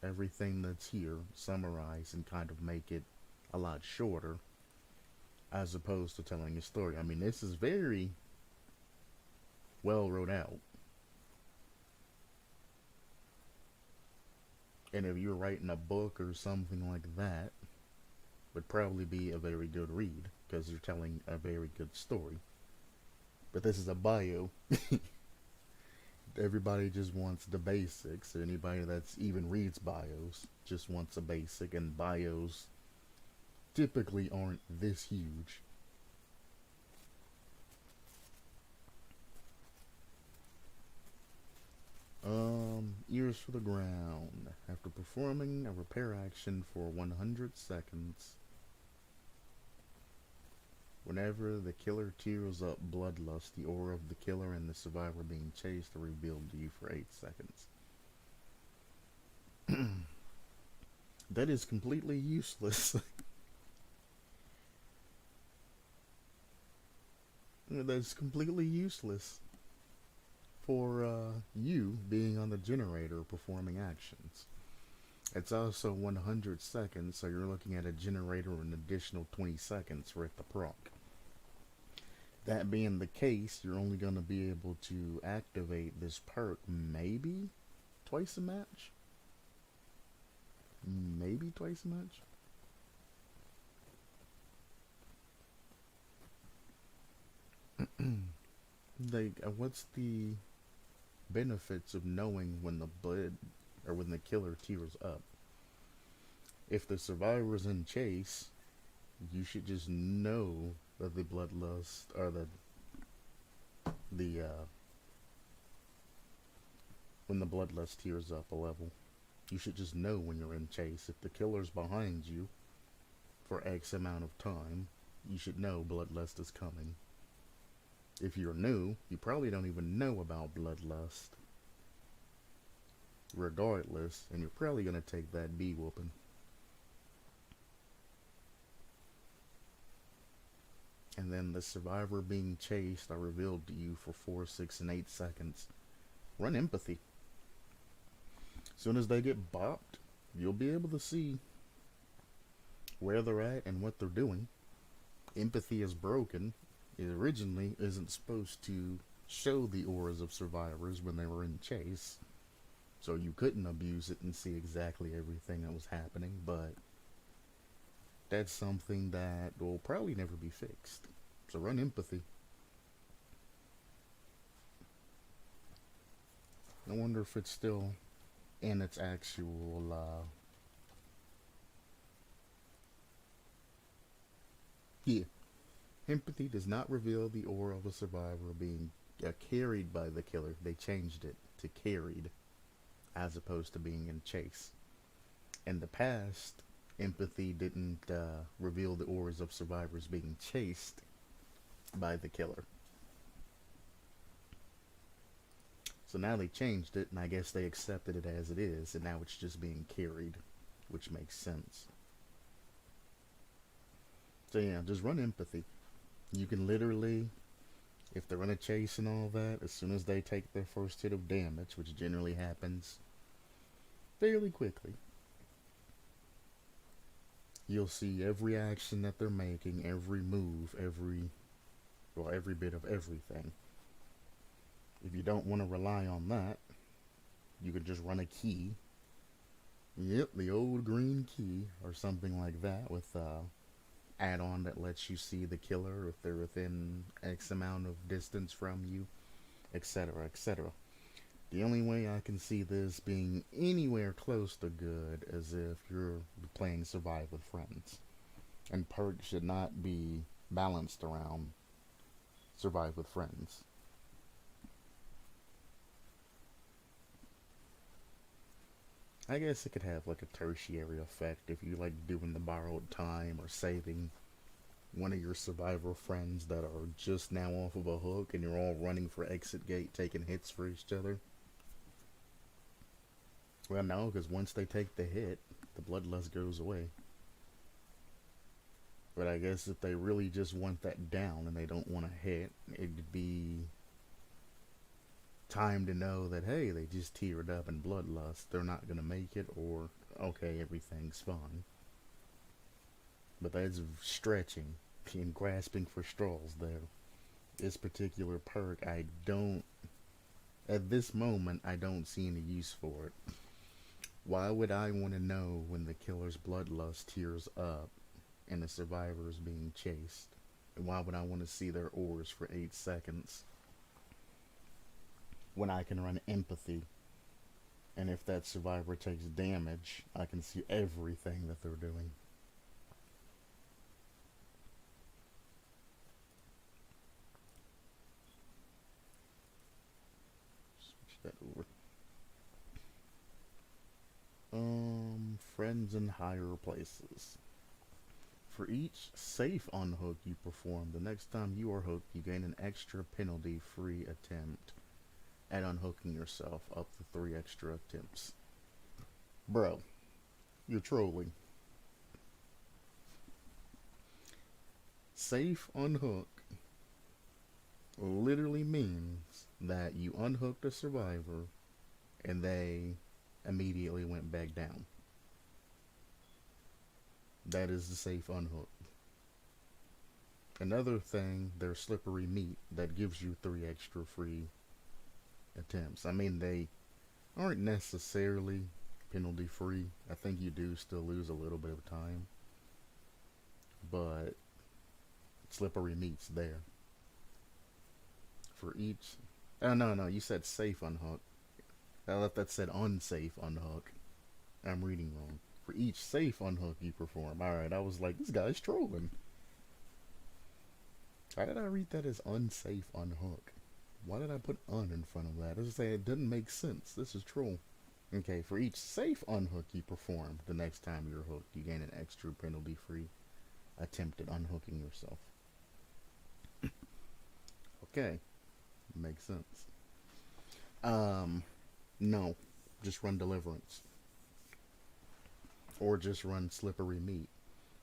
everything that's here, summarize and kind of make it a lot shorter as opposed to telling a story. I mean, this is very well wrote out. And if you're writing a book or something like that, would probably be a very good read because you're telling a very good story. But this is a bio. Everybody just wants the basics. Anybody that's even reads bios just wants a basic, and bios typically aren't this huge. Ears for the ground. After performing a repair action for 100 seconds, whenever the killer tears up bloodlust, the aura of the killer and the survivor being chased are revealed to you for 8 seconds. That is completely useless. That's completely useless for you being on the generator performing actions. It's also 100 seconds, so you're looking at a generator an additional 20 seconds for it to proc. That being the case, you're only going to be able to activate this perk maybe twice a match? Maybe twice a match? Like, what's the benefits of knowing when the blood or when the killer tears up? If the survivor's in chase, you should just know that the bloodlust or the when the bloodlust tears up a level. You should just know when you're in chase. If the killer's behind you for X amount of time, you should know bloodlust is coming. If you're new, you probably don't even know about bloodlust. Regardless, and you're probably gonna take that B whooping. And then the survivor being chased are revealed to you for 4, 6, and 8 seconds. Run empathy. As soon as they get bopped, you'll be able to see where they're at and what they're doing. Empathy is broken. It originally isn't supposed to show the auras of survivors when they were in chase, so you couldn't abuse it and see exactly everything that was happening, but that's something that will probably never be fixed. So run empathy. I wonder if it's still in its actual yeah. Empathy does not reveal the aura of a survivor being carried by the killer. They changed it to carried as opposed to being in chase. In the past, empathy didn't reveal the auras of survivors being chased by the killer. So now they changed it, and I guess they accepted it as it is, and now it's just being carried, which makes sense. So yeah, just run empathy. You can literally, if they're in a chase and all that, as soon as they take their first hit of damage, which generally happens fairly quickly, you'll see every action that they're making, every move, every bit of everything. If you don't want to rely on that, you can just run a key. Yep, the old green key or something like that with add-on that lets you see the killer if they're within X amount of distance from you, etc., etc. The only way I can see this being anywhere close to good is if you're playing Survive with friends. And perks should not be balanced around Survive with friends. I guess it could have like a tertiary effect if you like doing the borrowed time or saving one of your survivor friends that are just now off of a hook and you're all running for exit gate taking hits for each other. Well, no, because once they take the hit, the bloodlust goes away. But I guess if they really just want that down and they don't want to hit, it'd be time to know that, hey, they just teared up in bloodlust. They're not going to make it, or, okay, everything's fine. But that's stretching and grasping for straws there. This particular perk, at this moment, I don't see any use for it. Why would I want to know when the killer's bloodlust tears up and the survivor is being chased? And why would I want to see their auras for 8 seconds when I can run empathy? And if that survivor takes damage, I can see everything that they're doing. Switch that over. Friends in higher places. For each safe unhook you perform, the next time you are hooked, you gain an extra penalty-free attempt at unhooking yourself, up to 3 extra attempts. Bro, you're trolling. Safe unhook literally means that you unhooked a survivor and they immediately went back down. That is the safe unhook. Another thing, there's slippery meat that gives you 3 extra free attempts. I mean, they aren't necessarily penalty free. I think you do still lose a little bit of time, but slippery meat's there. For each, oh no, you said safe unhook. I thought that said unsafe unhook. I'm reading wrong. For each safe unhook you perform. Alright, I was like, this guy's trolling. Why did I read that as unsafe unhook? Why did I put un in front of that? I was saying it didn't make sense. This is troll. Okay, for each safe unhook you perform, the next time you're hooked, you gain an extra penalty-free attempt at unhooking yourself. Okay, makes sense. No, just run deliverance. Or just run slippery meat.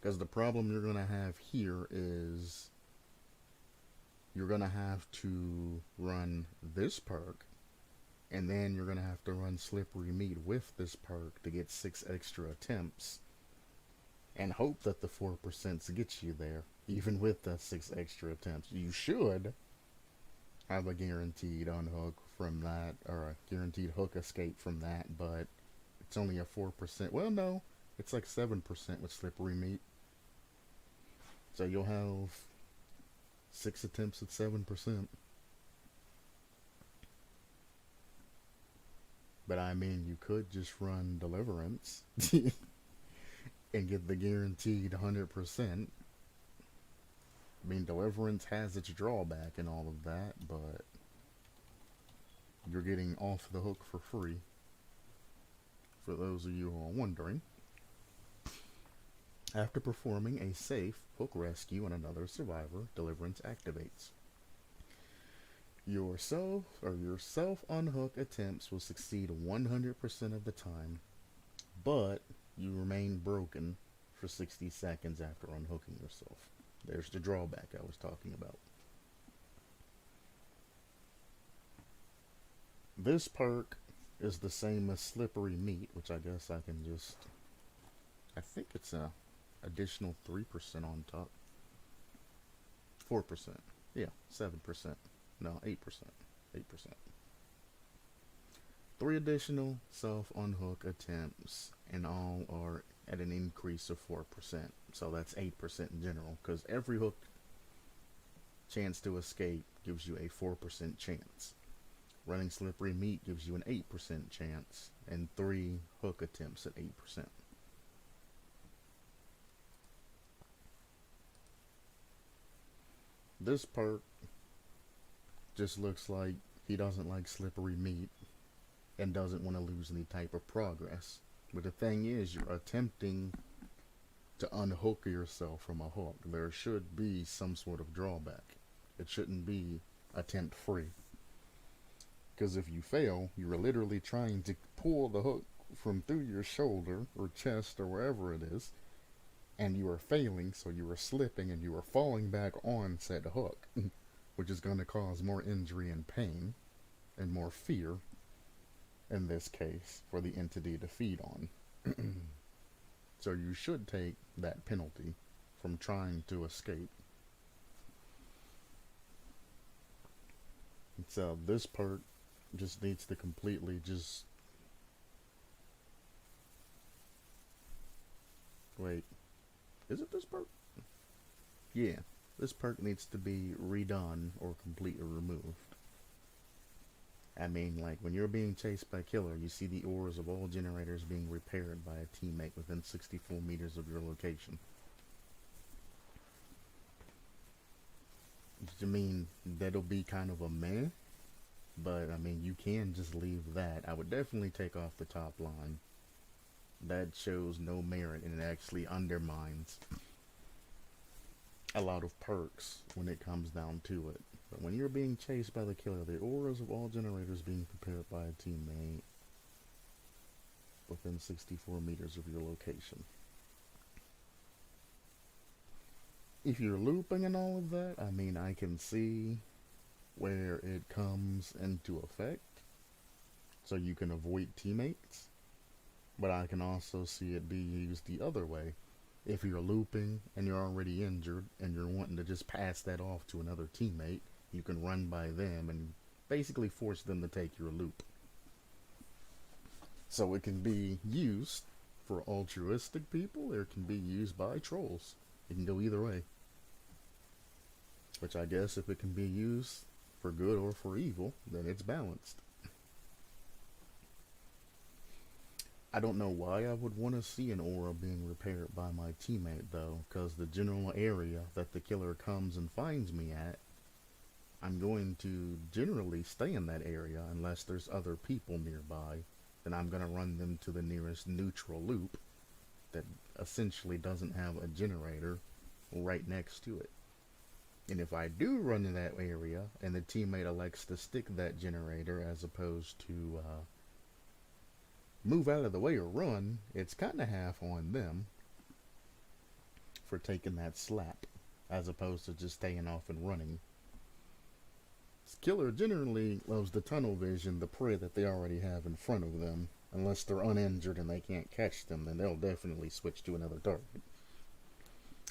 Because the problem you're going to have here is you're going to have to run this perk, and then you're going to have to run slippery meat with this perk to get 6 extra attempts. and hope that the 4% gets you there, even with the 6 extra attempts. You should have a guaranteed unhook from that, or a guaranteed hook escape from that, but it's only a 4%. Well, no, it's like 7% with slippery meat. So you'll have 6 attempts at 7%. But I mean, you could just run Deliverance and get the guaranteed 100%. I mean, Deliverance has its drawback and all of that, but you're getting off the hook for free. For those of you who are wondering, after performing a safe hook rescue on another survivor, Deliverance activates. Your self unhook attempts will succeed 100% of the time, but you remain broken for 60 seconds after unhooking yourself. There's the drawback I was talking about. This perk is the same as Slippery Meat, which I guess I can just... I think it's a additional 3% on top. 4%. Yeah, 7%. No, 8%. 8%. 3 additional self-unhook attempts, and all are at an increase of 4%. So that's 8% in general, because every hook chance to escape gives you a 4% chance. Running Slippery Meat gives you an 8% chance, and 3 hook attempts at 8%. This perk just looks like he doesn't like Slippery Meat and doesn't want to lose any type of progress. But the thing is, you're attempting to unhook yourself from a hook. There should be some sort of drawback. It shouldn't be attempt free. Because if you fail, you are literally trying to pull the hook from through your shoulder or chest or wherever it is, and you are failing, so you are slipping and you are falling back on said hook, which is going to cause more injury and pain and more fear, in this case, for the entity to feed on. So you should take that penalty from trying to escape. So this perk just needs to completely just... Wait, is it this perk? Yeah, this perk needs to be redone or completely removed. I mean, like, when you're being chased by a killer, you see the auras of all generators being repaired by a teammate within 64 meters of your location. I mean, that'll be kind of a meh, but I mean, you can just leave that. I would definitely take off the top line. That shows no merit, and it actually undermines a lot of perks when it comes down to it. But when you're being chased by the killer, the auras of all generators being prepared by a teammate within 64 meters of your location. If you're looping and all of that, I mean, I can see where it comes into effect, so you can avoid teammates. But I can also see it be used the other way. If you're looping and you're already injured and you're wanting to just pass that off to another teammate, you can run by them and basically force them to take your loop. So it can be used for altruistic people, or it can be used by trolls. It can go either way. Which I guess if it can be used for good or for evil, then it's balanced. I don't know why I would want to see an aura being repaired by my teammate, though, because the general area that the killer comes and finds me at, I'm going to generally stay in that area unless there's other people nearby. Then I'm going to run them to the nearest neutral loop that essentially doesn't have a generator right next to it. And if I do run in that area and the teammate elects to stick that generator as opposed to move out of the way or run, it's kind of half on them for taking that slap as opposed to just staying off and running. This killer generally loves to tunnel vision the prey that they already have in front of them. Unless they're uninjured and they can't catch them, then they'll definitely switch to another target.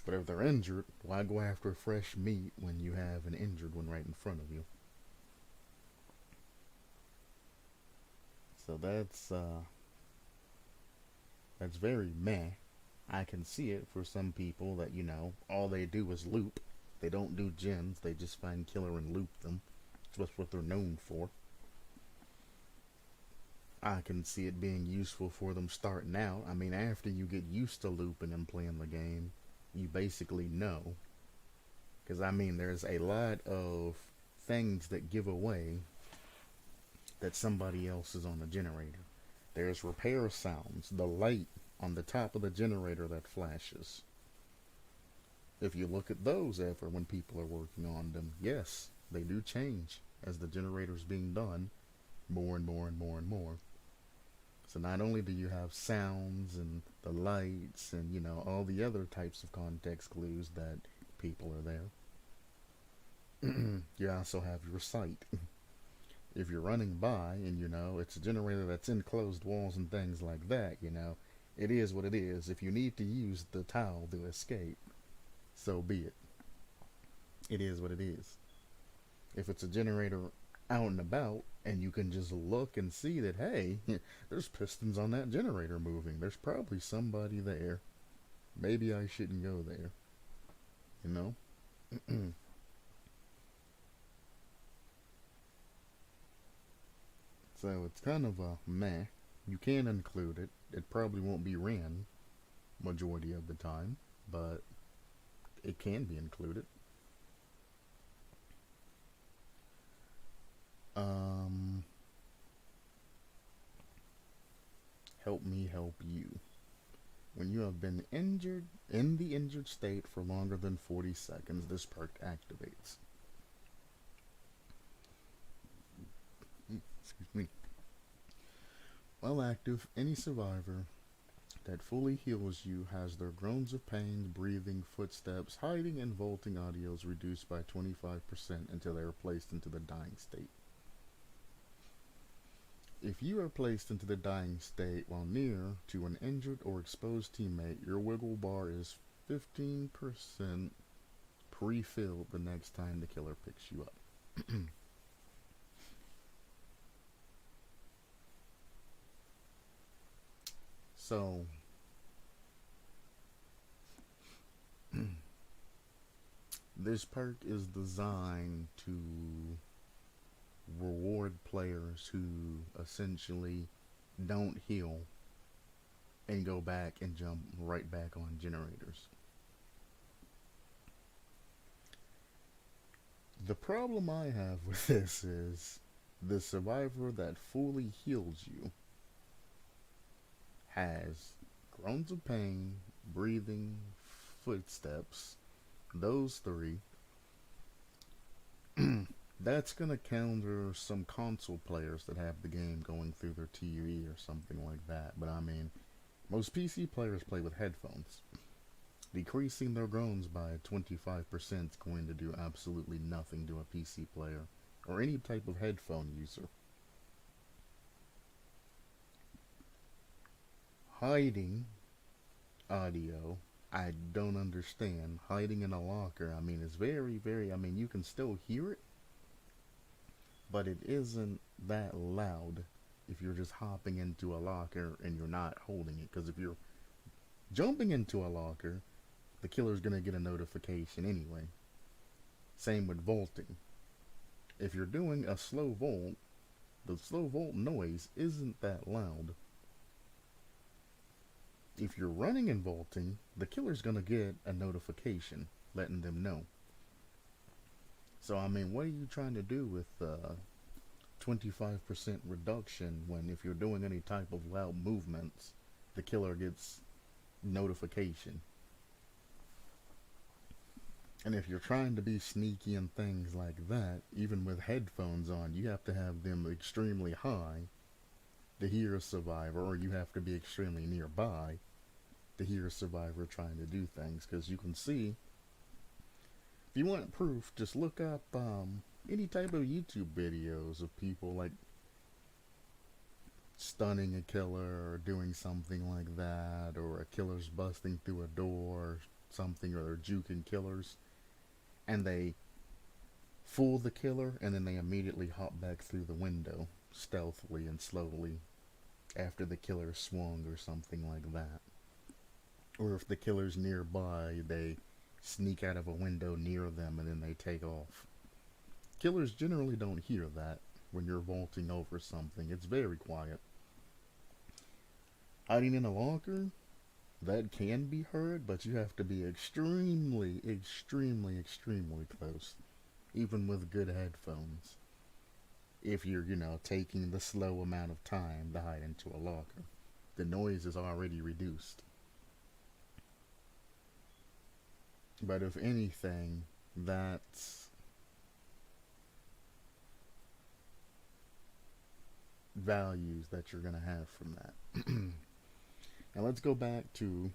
But if they're injured, why go after fresh meat when you have an injured one right in front of you? So that's very meh. I can see it for some people that, all they do is loop. They don't do gens, they just find killer and loop them. That's what they're known for. I can see it being useful for them starting out. I mean, after you get used to looping and playing the game, you basically know. Because, I mean, there's a lot of things that give away that somebody else is on the generator. There's repair sounds, the light on the top of the generator that flashes. If you look at those ever when people are working on them, yes, they do change as the generator's being done more and more and more and more. So not only do you have sounds and the lights and, all the other types of context clues that people are there, you also have your sight. If you're running by and, it's a generator that's in closed walls and things like that, it is what it is. If you need to use the towel to escape, so be it. It is what it is. If it's a generator out and about and you can just look and see that, hey, there's pistons on that generator moving, there's probably somebody there. Maybe I shouldn't go there. You know? So it's kind of a meh. You can include it. It probably won't be ran majority of the time, but it can be included. Um, Help me help you. When you have been injured in the injured state for longer than 40 seconds, this perk activates. Excuse me. While active, any survivor that fully heals you has their groans of pain, breathing, footsteps, hiding, and vaulting audios reduced by 25% until they are placed into the dying state. If you are placed into the dying state while near to an injured or exposed teammate, your wiggle bar is 15% pre-filled the next time the killer picks you up. So, this perk is designed to reward players who essentially don't heal and go back and jump right back on generators. The problem I have with this is the survivor that fully heals you has groans of pain, breathing, footsteps, those three. That's gonna counter some console players that have the game going through their TV or something like that. But I mean, most PC players play with headphones. Decreasing their groans by 25% is going to do absolutely nothing to a PC player or any type of headphone user. Hiding audio, I don't understand. Hiding in a locker, I mean, it's very, I mean, you can still hear it, but it isn't that loud if you're just hopping into a locker and you're not holding it. Because if you're jumping into a locker, the killer's gonna get a notification anyway. Same with vaulting. If you're doing a slow vault, the slow vault noise isn't that loud. If you're running and vaulting, the killer's gonna get a notification letting them know. So I mean, what are you trying to do with 25% reduction when if you're doing any type of loud movements, the killer gets notification? And if you're trying to be sneaky and things like that, even with headphones on, you have to have them extremely high to hear a survivor, or you have to be extremely nearby to hear a survivor trying to do things. Because you can see, if you want proof, just look up any type of YouTube videos of people like stunning a killer or doing something like that, or a killer's busting through a door, something, or they're juking killers, and they fool the killer, and then they immediately hop back through the window, stealthily and slowly, after the killer swung or something like that. Or if the killer's nearby, they sneak out of a window near them and then they take off. Killers generally don't hear that when you're vaulting over something. It's very quiet. Hiding in a locker, that can be heard, but you have to be extremely, extremely, extremely close, even with good headphones. If you're, taking the slow amount of time to hide into a locker, the noise is already reduced. But if anything, that's values that you're going to have from that. And let's go back to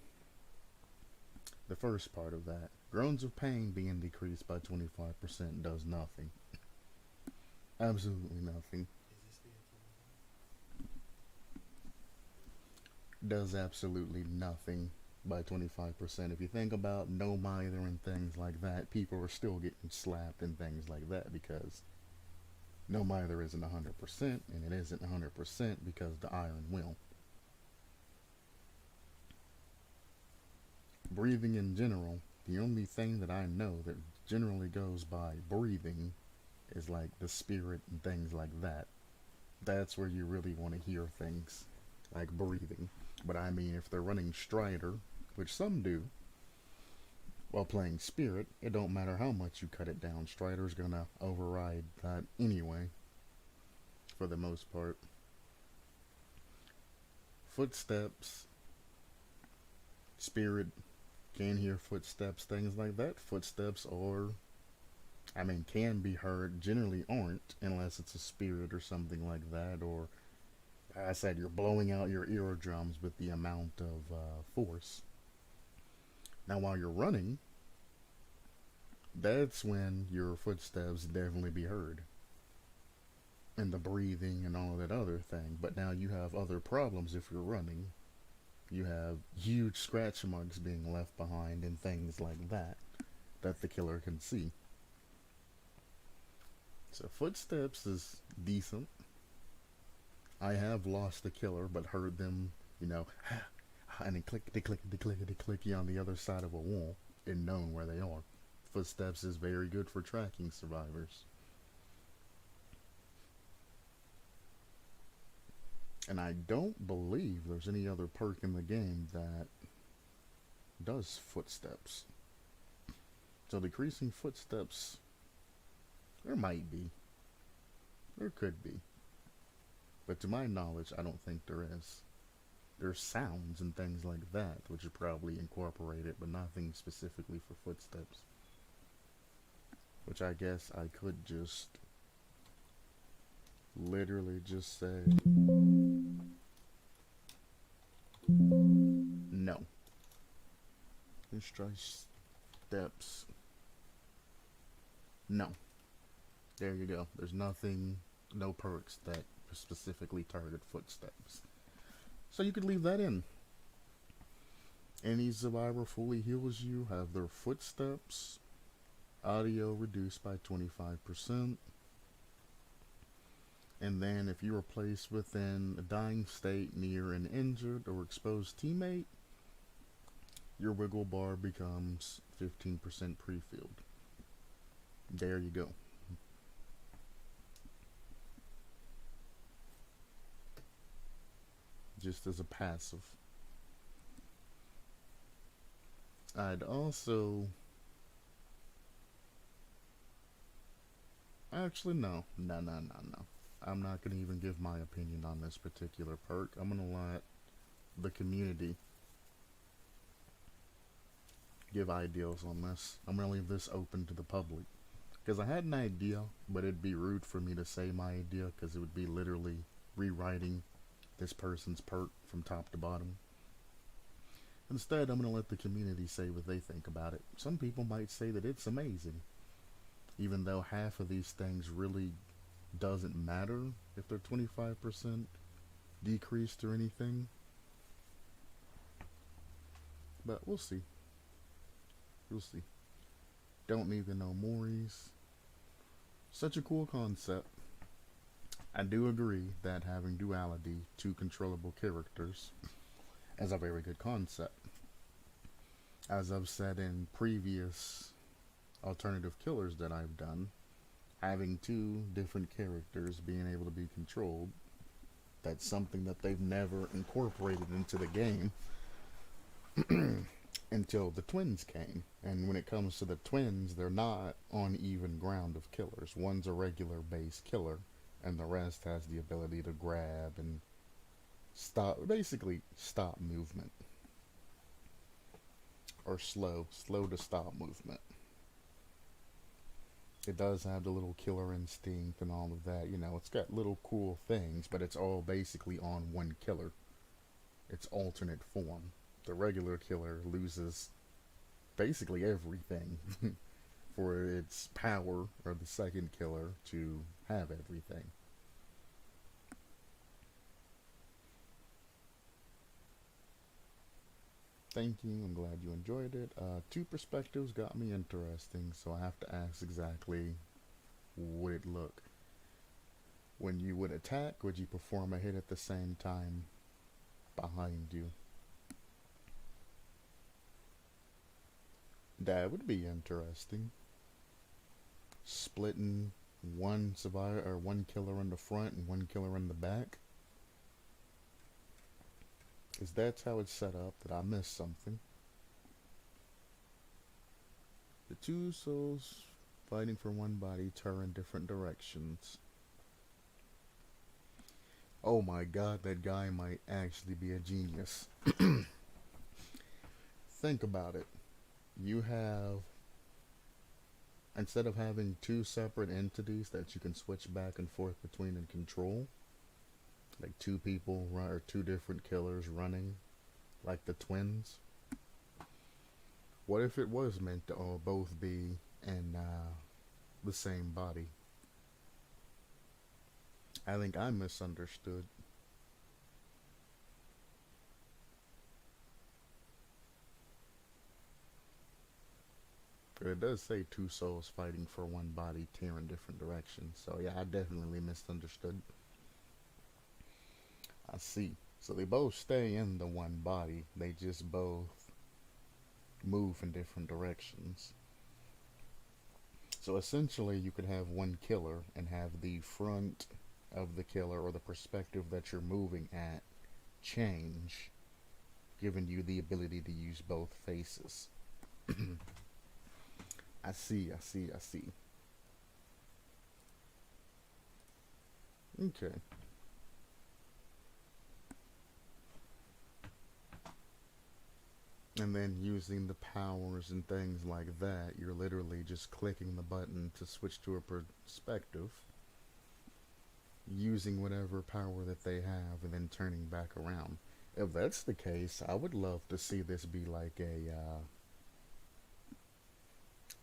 the first part of that. Groans of pain being decreased by 25% does nothing. Absolutely nothing. Does absolutely nothing by 25%. If you think about no mither and things like that, people are still getting slapped and things like that because no mither isn't 100%, and it isn't 100% because the iron will. Breathing in general, the only thing that I know that generally goes by breathing is like the spirit and things like that. That's where you really want to hear things like breathing. But I mean, if they're running Strider, which some do, while playing Spirit, it don't matter how much you cut it down. Strider's gonna override that anyway, for the most part. Footsteps, Spirit can hear footsteps, things like that. Footsteps can be heard, generally aren't, unless it's a spirit or something like that, or like I said, you're blowing out your eardrums with the amount of force. Now, while you're running, that's when your footsteps definitely be heard. And the breathing and all that other thing. But now you have other problems if you're running. You have huge scratch marks being left behind and things like that the killer can see. So footsteps is decent. I have lost the killer, but heard them, and then clickety on the other side of a wall and known where they are. Footsteps is very good for tracking survivors. And I don't believe there's any other perk in the game that does footsteps. So decreasing footsteps, there might be. There could be. But to my knowledge, I don't think there is. There's sounds and things like that, which are probably incorporated, but nothing specifically for footsteps. Which I guess I could just literally just say no. Let's try steps. No. There you go. There's nothing, no perks that specifically target footsteps. So you could leave that in. Any survivor fully heals you have their footsteps, audio reduced by 25%. And then if you are placed within a dying state near an injured or exposed teammate, your wiggle bar becomes 15% pre-filled. There you go. Just as a passive. I'd also... Actually, no. I'm not going to even give my opinion on this particular perk. I'm going to let the community give ideas on this. I'm going to leave this open to the public. Because I had an idea, but it'd be rude for me to say my idea because it would be literally rewriting this person's perk from top to bottom. Instead, I'm going to let the community say what they think about it. Some people might say that it's amazing, even though half of these things really doesn't matter if they're 25% decreased or anything. But we'll see. You'll see. Don't need to know Maury's. Such a cool concept. I do agree that having duality, two controllable characters, is a very good concept. As I've said in previous alternative killers that I've done, having two different characters being able to be controlled, that's something that they've never incorporated into the game until the twins came. And when it comes to the twins, they're not on even ground of killers. One's a regular base killer, and the rest has the ability to grab and basically stop movement. Or slow to stop movement. It does have the little killer instinct and all of that. It's got little cool things, but it's all basically on one killer. Its alternate form. The regular killer loses basically everything for its power, or the second killer to have everything. Thank you, I'm glad you enjoyed it. Two perspectives got me interesting, so I have to ask exactly would it look. When you would attack, would you perform a hit at the same time behind you? That would be interesting. Splitting one survivor or one killer in the front and one killer in the back. Is that's how it's set up? That I missed something? The two souls fighting for one body turn in different directions. Oh my god, that guy might actually be a genius. Think about it. You have, instead of having two separate entities that you can switch back and forth between and control, like two people or two different killers running, like the twins. What if it was meant to all both be in the same body? I think I misunderstood. But it does say two souls fighting for one body, tearing different directions. So yeah, I definitely misunderstood. I see. So they both stay in the one body. They just both move in different directions. So essentially, you could have one killer and have the front of the killer, or the perspective that you're moving at, change, giving you the ability to use both faces. I see. Okay. And then using the powers and things like that, you're literally just clicking the button to switch to a perspective, using whatever power that they have, and then turning back around. If that's the case, I would love to see this be like a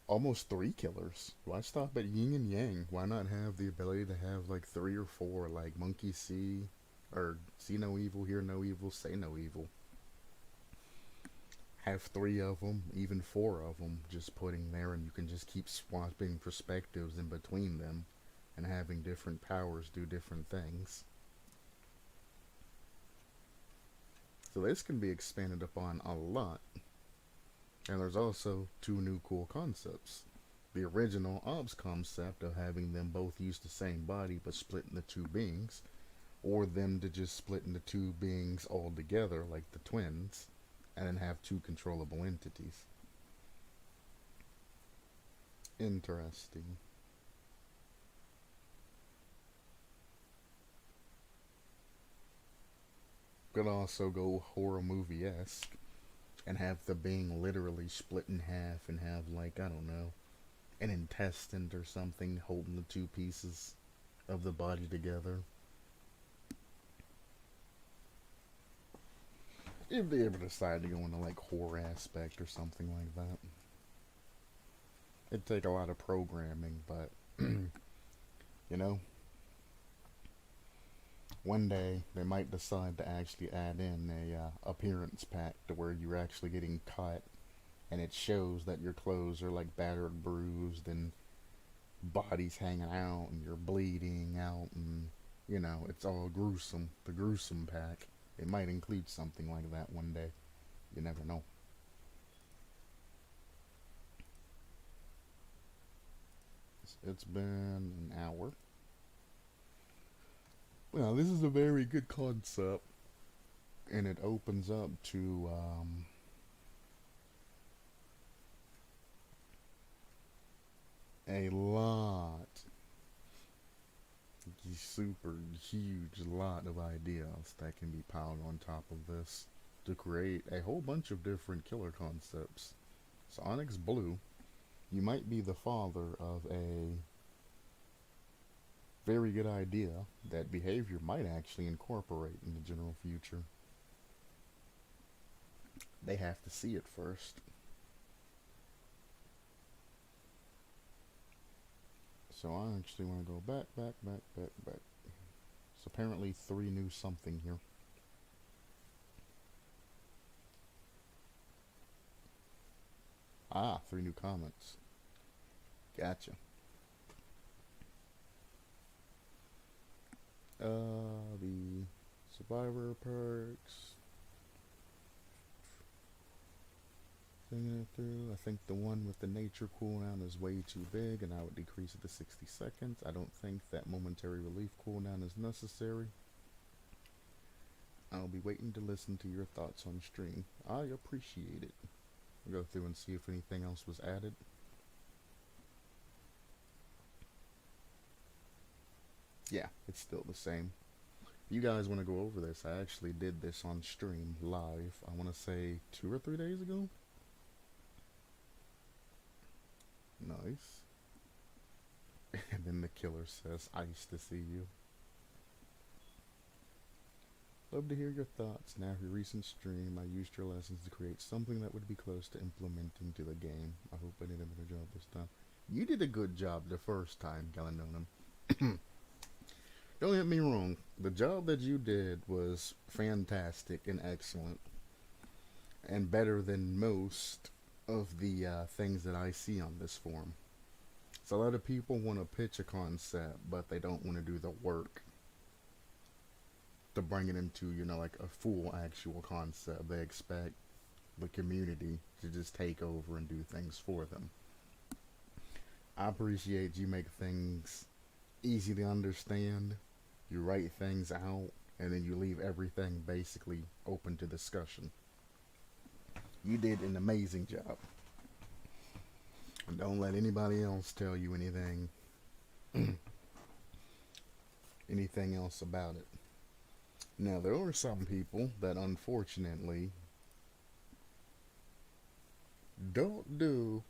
almost three killers. Why stop at yin and yang? Why not have the ability to have like three or four, like monkey see, or see no evil, hear no evil, say no evil? Have three of them, even four of them, just putting there, and you can just keep swapping perspectives in between them and having different powers do different things. So this can be expanded upon a lot. And there's also two new cool concepts. The original Ops concept of having them both use the same body but split into two beings, or them to just split into two beings all together like the twins, and then have two controllable entities. Interesting. Could also go horror movie-esque and have the being literally split in half and have, like, I don't know, an intestine or something holding the two pieces of the body together. If they ever decide to go into like horror aspect or something like that, it'd take a lot of programming, but you know, one day they might decide to actually add in a appearance pack to where you're actually getting caught and it shows that your clothes are like battered, bruised, and body's hanging out, and you're bleeding out, and it's all gruesome. The gruesome pack. It might include something like that one day. You never know. It's been an hour. Well, this is a very good concept, and it opens up to a lot, super huge lot of ideas that can be piled on top of this to create a whole bunch of different killer concepts. Sonic's Blue, you might be the father of a very good idea that behavior might actually incorporate in the general future. They have to see it first. So I actually want to go back, back, back, back, back. So apparently 3 new something here. Ah, 3 new comments. Gotcha. The survivor perks. Thinking it through. I think the one with the nature cooldown is way too big, and I would decrease it to 60 seconds. I don't think that momentary relief cooldown is necessary. I'll be waiting to listen to your thoughts on stream. I appreciate it. I'll go through and see if anything else was added. Yeah, it's still the same. If you guys want to go over this, I actually did this on stream live. I want to say 2 or 3 days ago. Nice. And then the killer says, "Ice to see you." Love to hear your thoughts. And after your recent stream, I used your lessons to create something that would be close to implementing to the game. I hope I did a better job this time. You did a good job the first time, Galanonum. Don't get me wrong. The job that you did was fantastic and excellent, and better than most of the things that I see on this forum. So a lot of people want to pitch a concept, but they don't want to do the work to bring it into, like a full actual concept. They expect the community to just take over and do things for them. I appreciate you make things easy to understand, you write things out, and then you leave everything basically open to discussion. You did an amazing job. And don't let anybody else tell you anything else about it. Now, there are some people that unfortunately don't do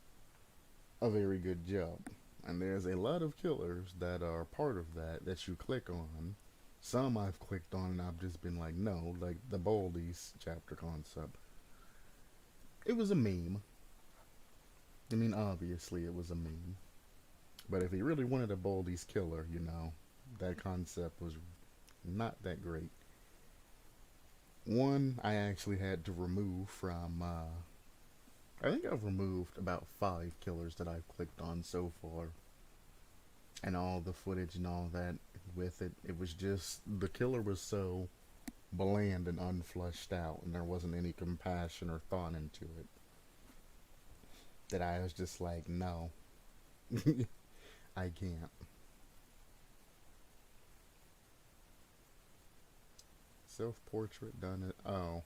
a very good job. And there's a lot of killers that are part of that you click on. Some I've clicked on and I've just been like, no, like the Baldies chapter concept. It was a meme. I mean, obviously it was a meme. But if he really wanted a Baldies killer, that concept was not that great. One I actually had to remove from, I think I've removed about 5 killers that I've clicked on so far. And all the footage and all that with it, it was just, the killer was so bland and unfleshed out, and there wasn't any compassion or thought into it, that I was just like, no, I can't. Self-portrait done it. Oh.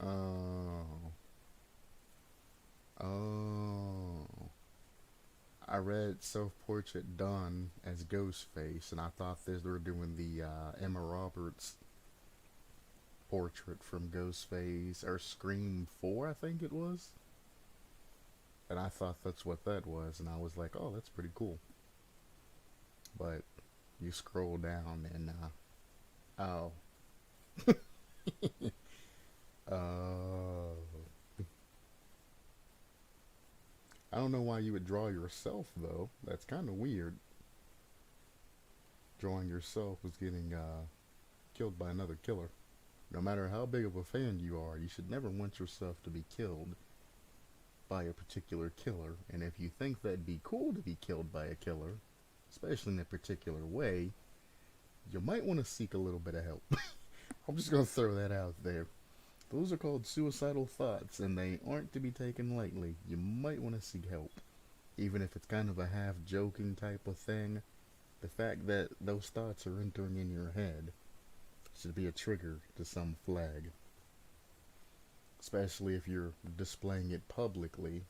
Oh. Oh. I read self-portrait done as Ghostface, and I thought they were doing the Emma Roberts portrait from Ghostface, or Scream 4, I think it was. And I thought that's what that was, and I was like, oh, that's pretty cool. But you scroll down and, oh. Oh. I don't know why you would draw yourself, though. That's kind of weird. Drawing yourself was getting killed by another killer. No matter how big of a fan you are, you should never want yourself to be killed by a particular killer. And if you think that'd be cool to be killed by a killer, especially in a particular way, you might want to seek a little bit of help. I'm just gonna throw that out there. Those are called suicidal thoughts, and they aren't to be taken lightly. You might want to seek help. Even if it's kind of a half joking type of thing, the fact that those thoughts are entering in your head should be a trigger to some flag. Especially if you're displaying it publicly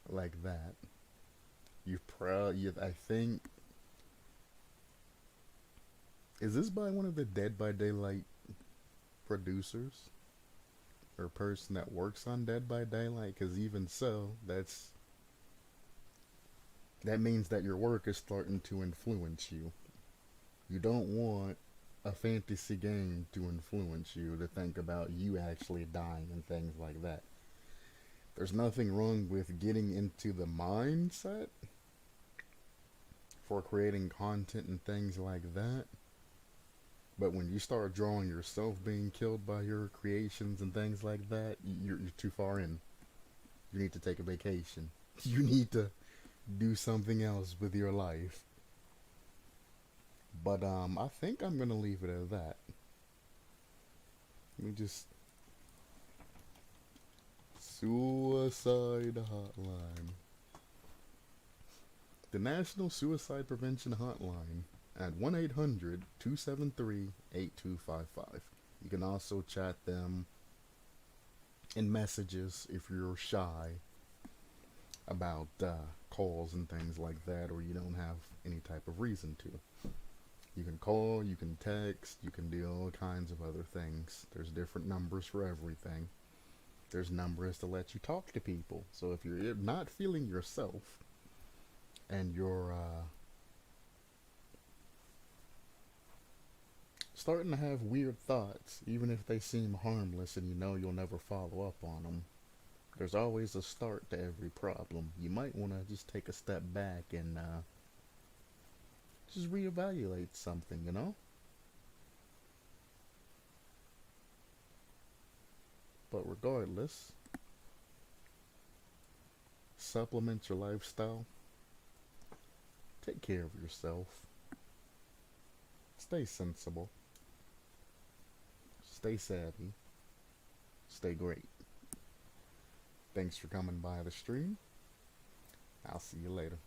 like that. I think, is this by one of the Dead by Daylight producers? Or person that works on Dead by Daylight? Because even so, that means that your work is starting to influence you. You don't want a fantasy game to influence you to think about you actually dying and things like that. There's nothing wrong with getting into the mindset for creating content and things like that. But when you start drawing yourself being killed by your creations and things like that, you're too far in. You need to take a vacation. You need to do something else with your life. But I think I'm gonna leave it at that. Let me just Suicide Hotline. The National Suicide Prevention Hotline at 1-800-273-8255. You can also chat them in messages if you're shy about calls and things like that, or you don't have any type of reason to. You can call, you can text, you can do all kinds of other things. There's different numbers for everything. There's numbers to let you talk to people. So if you're not feeling yourself and you're starting to have weird thoughts, even if they seem harmless and you know you'll never follow up on them, there's always a start to every problem. You might want to just take a step back and just reevaluate something, you know? But regardless, supplement your lifestyle, take care of yourself, stay sensible, stay savvy, stay great. Thanks for coming by the stream. I'll see you later.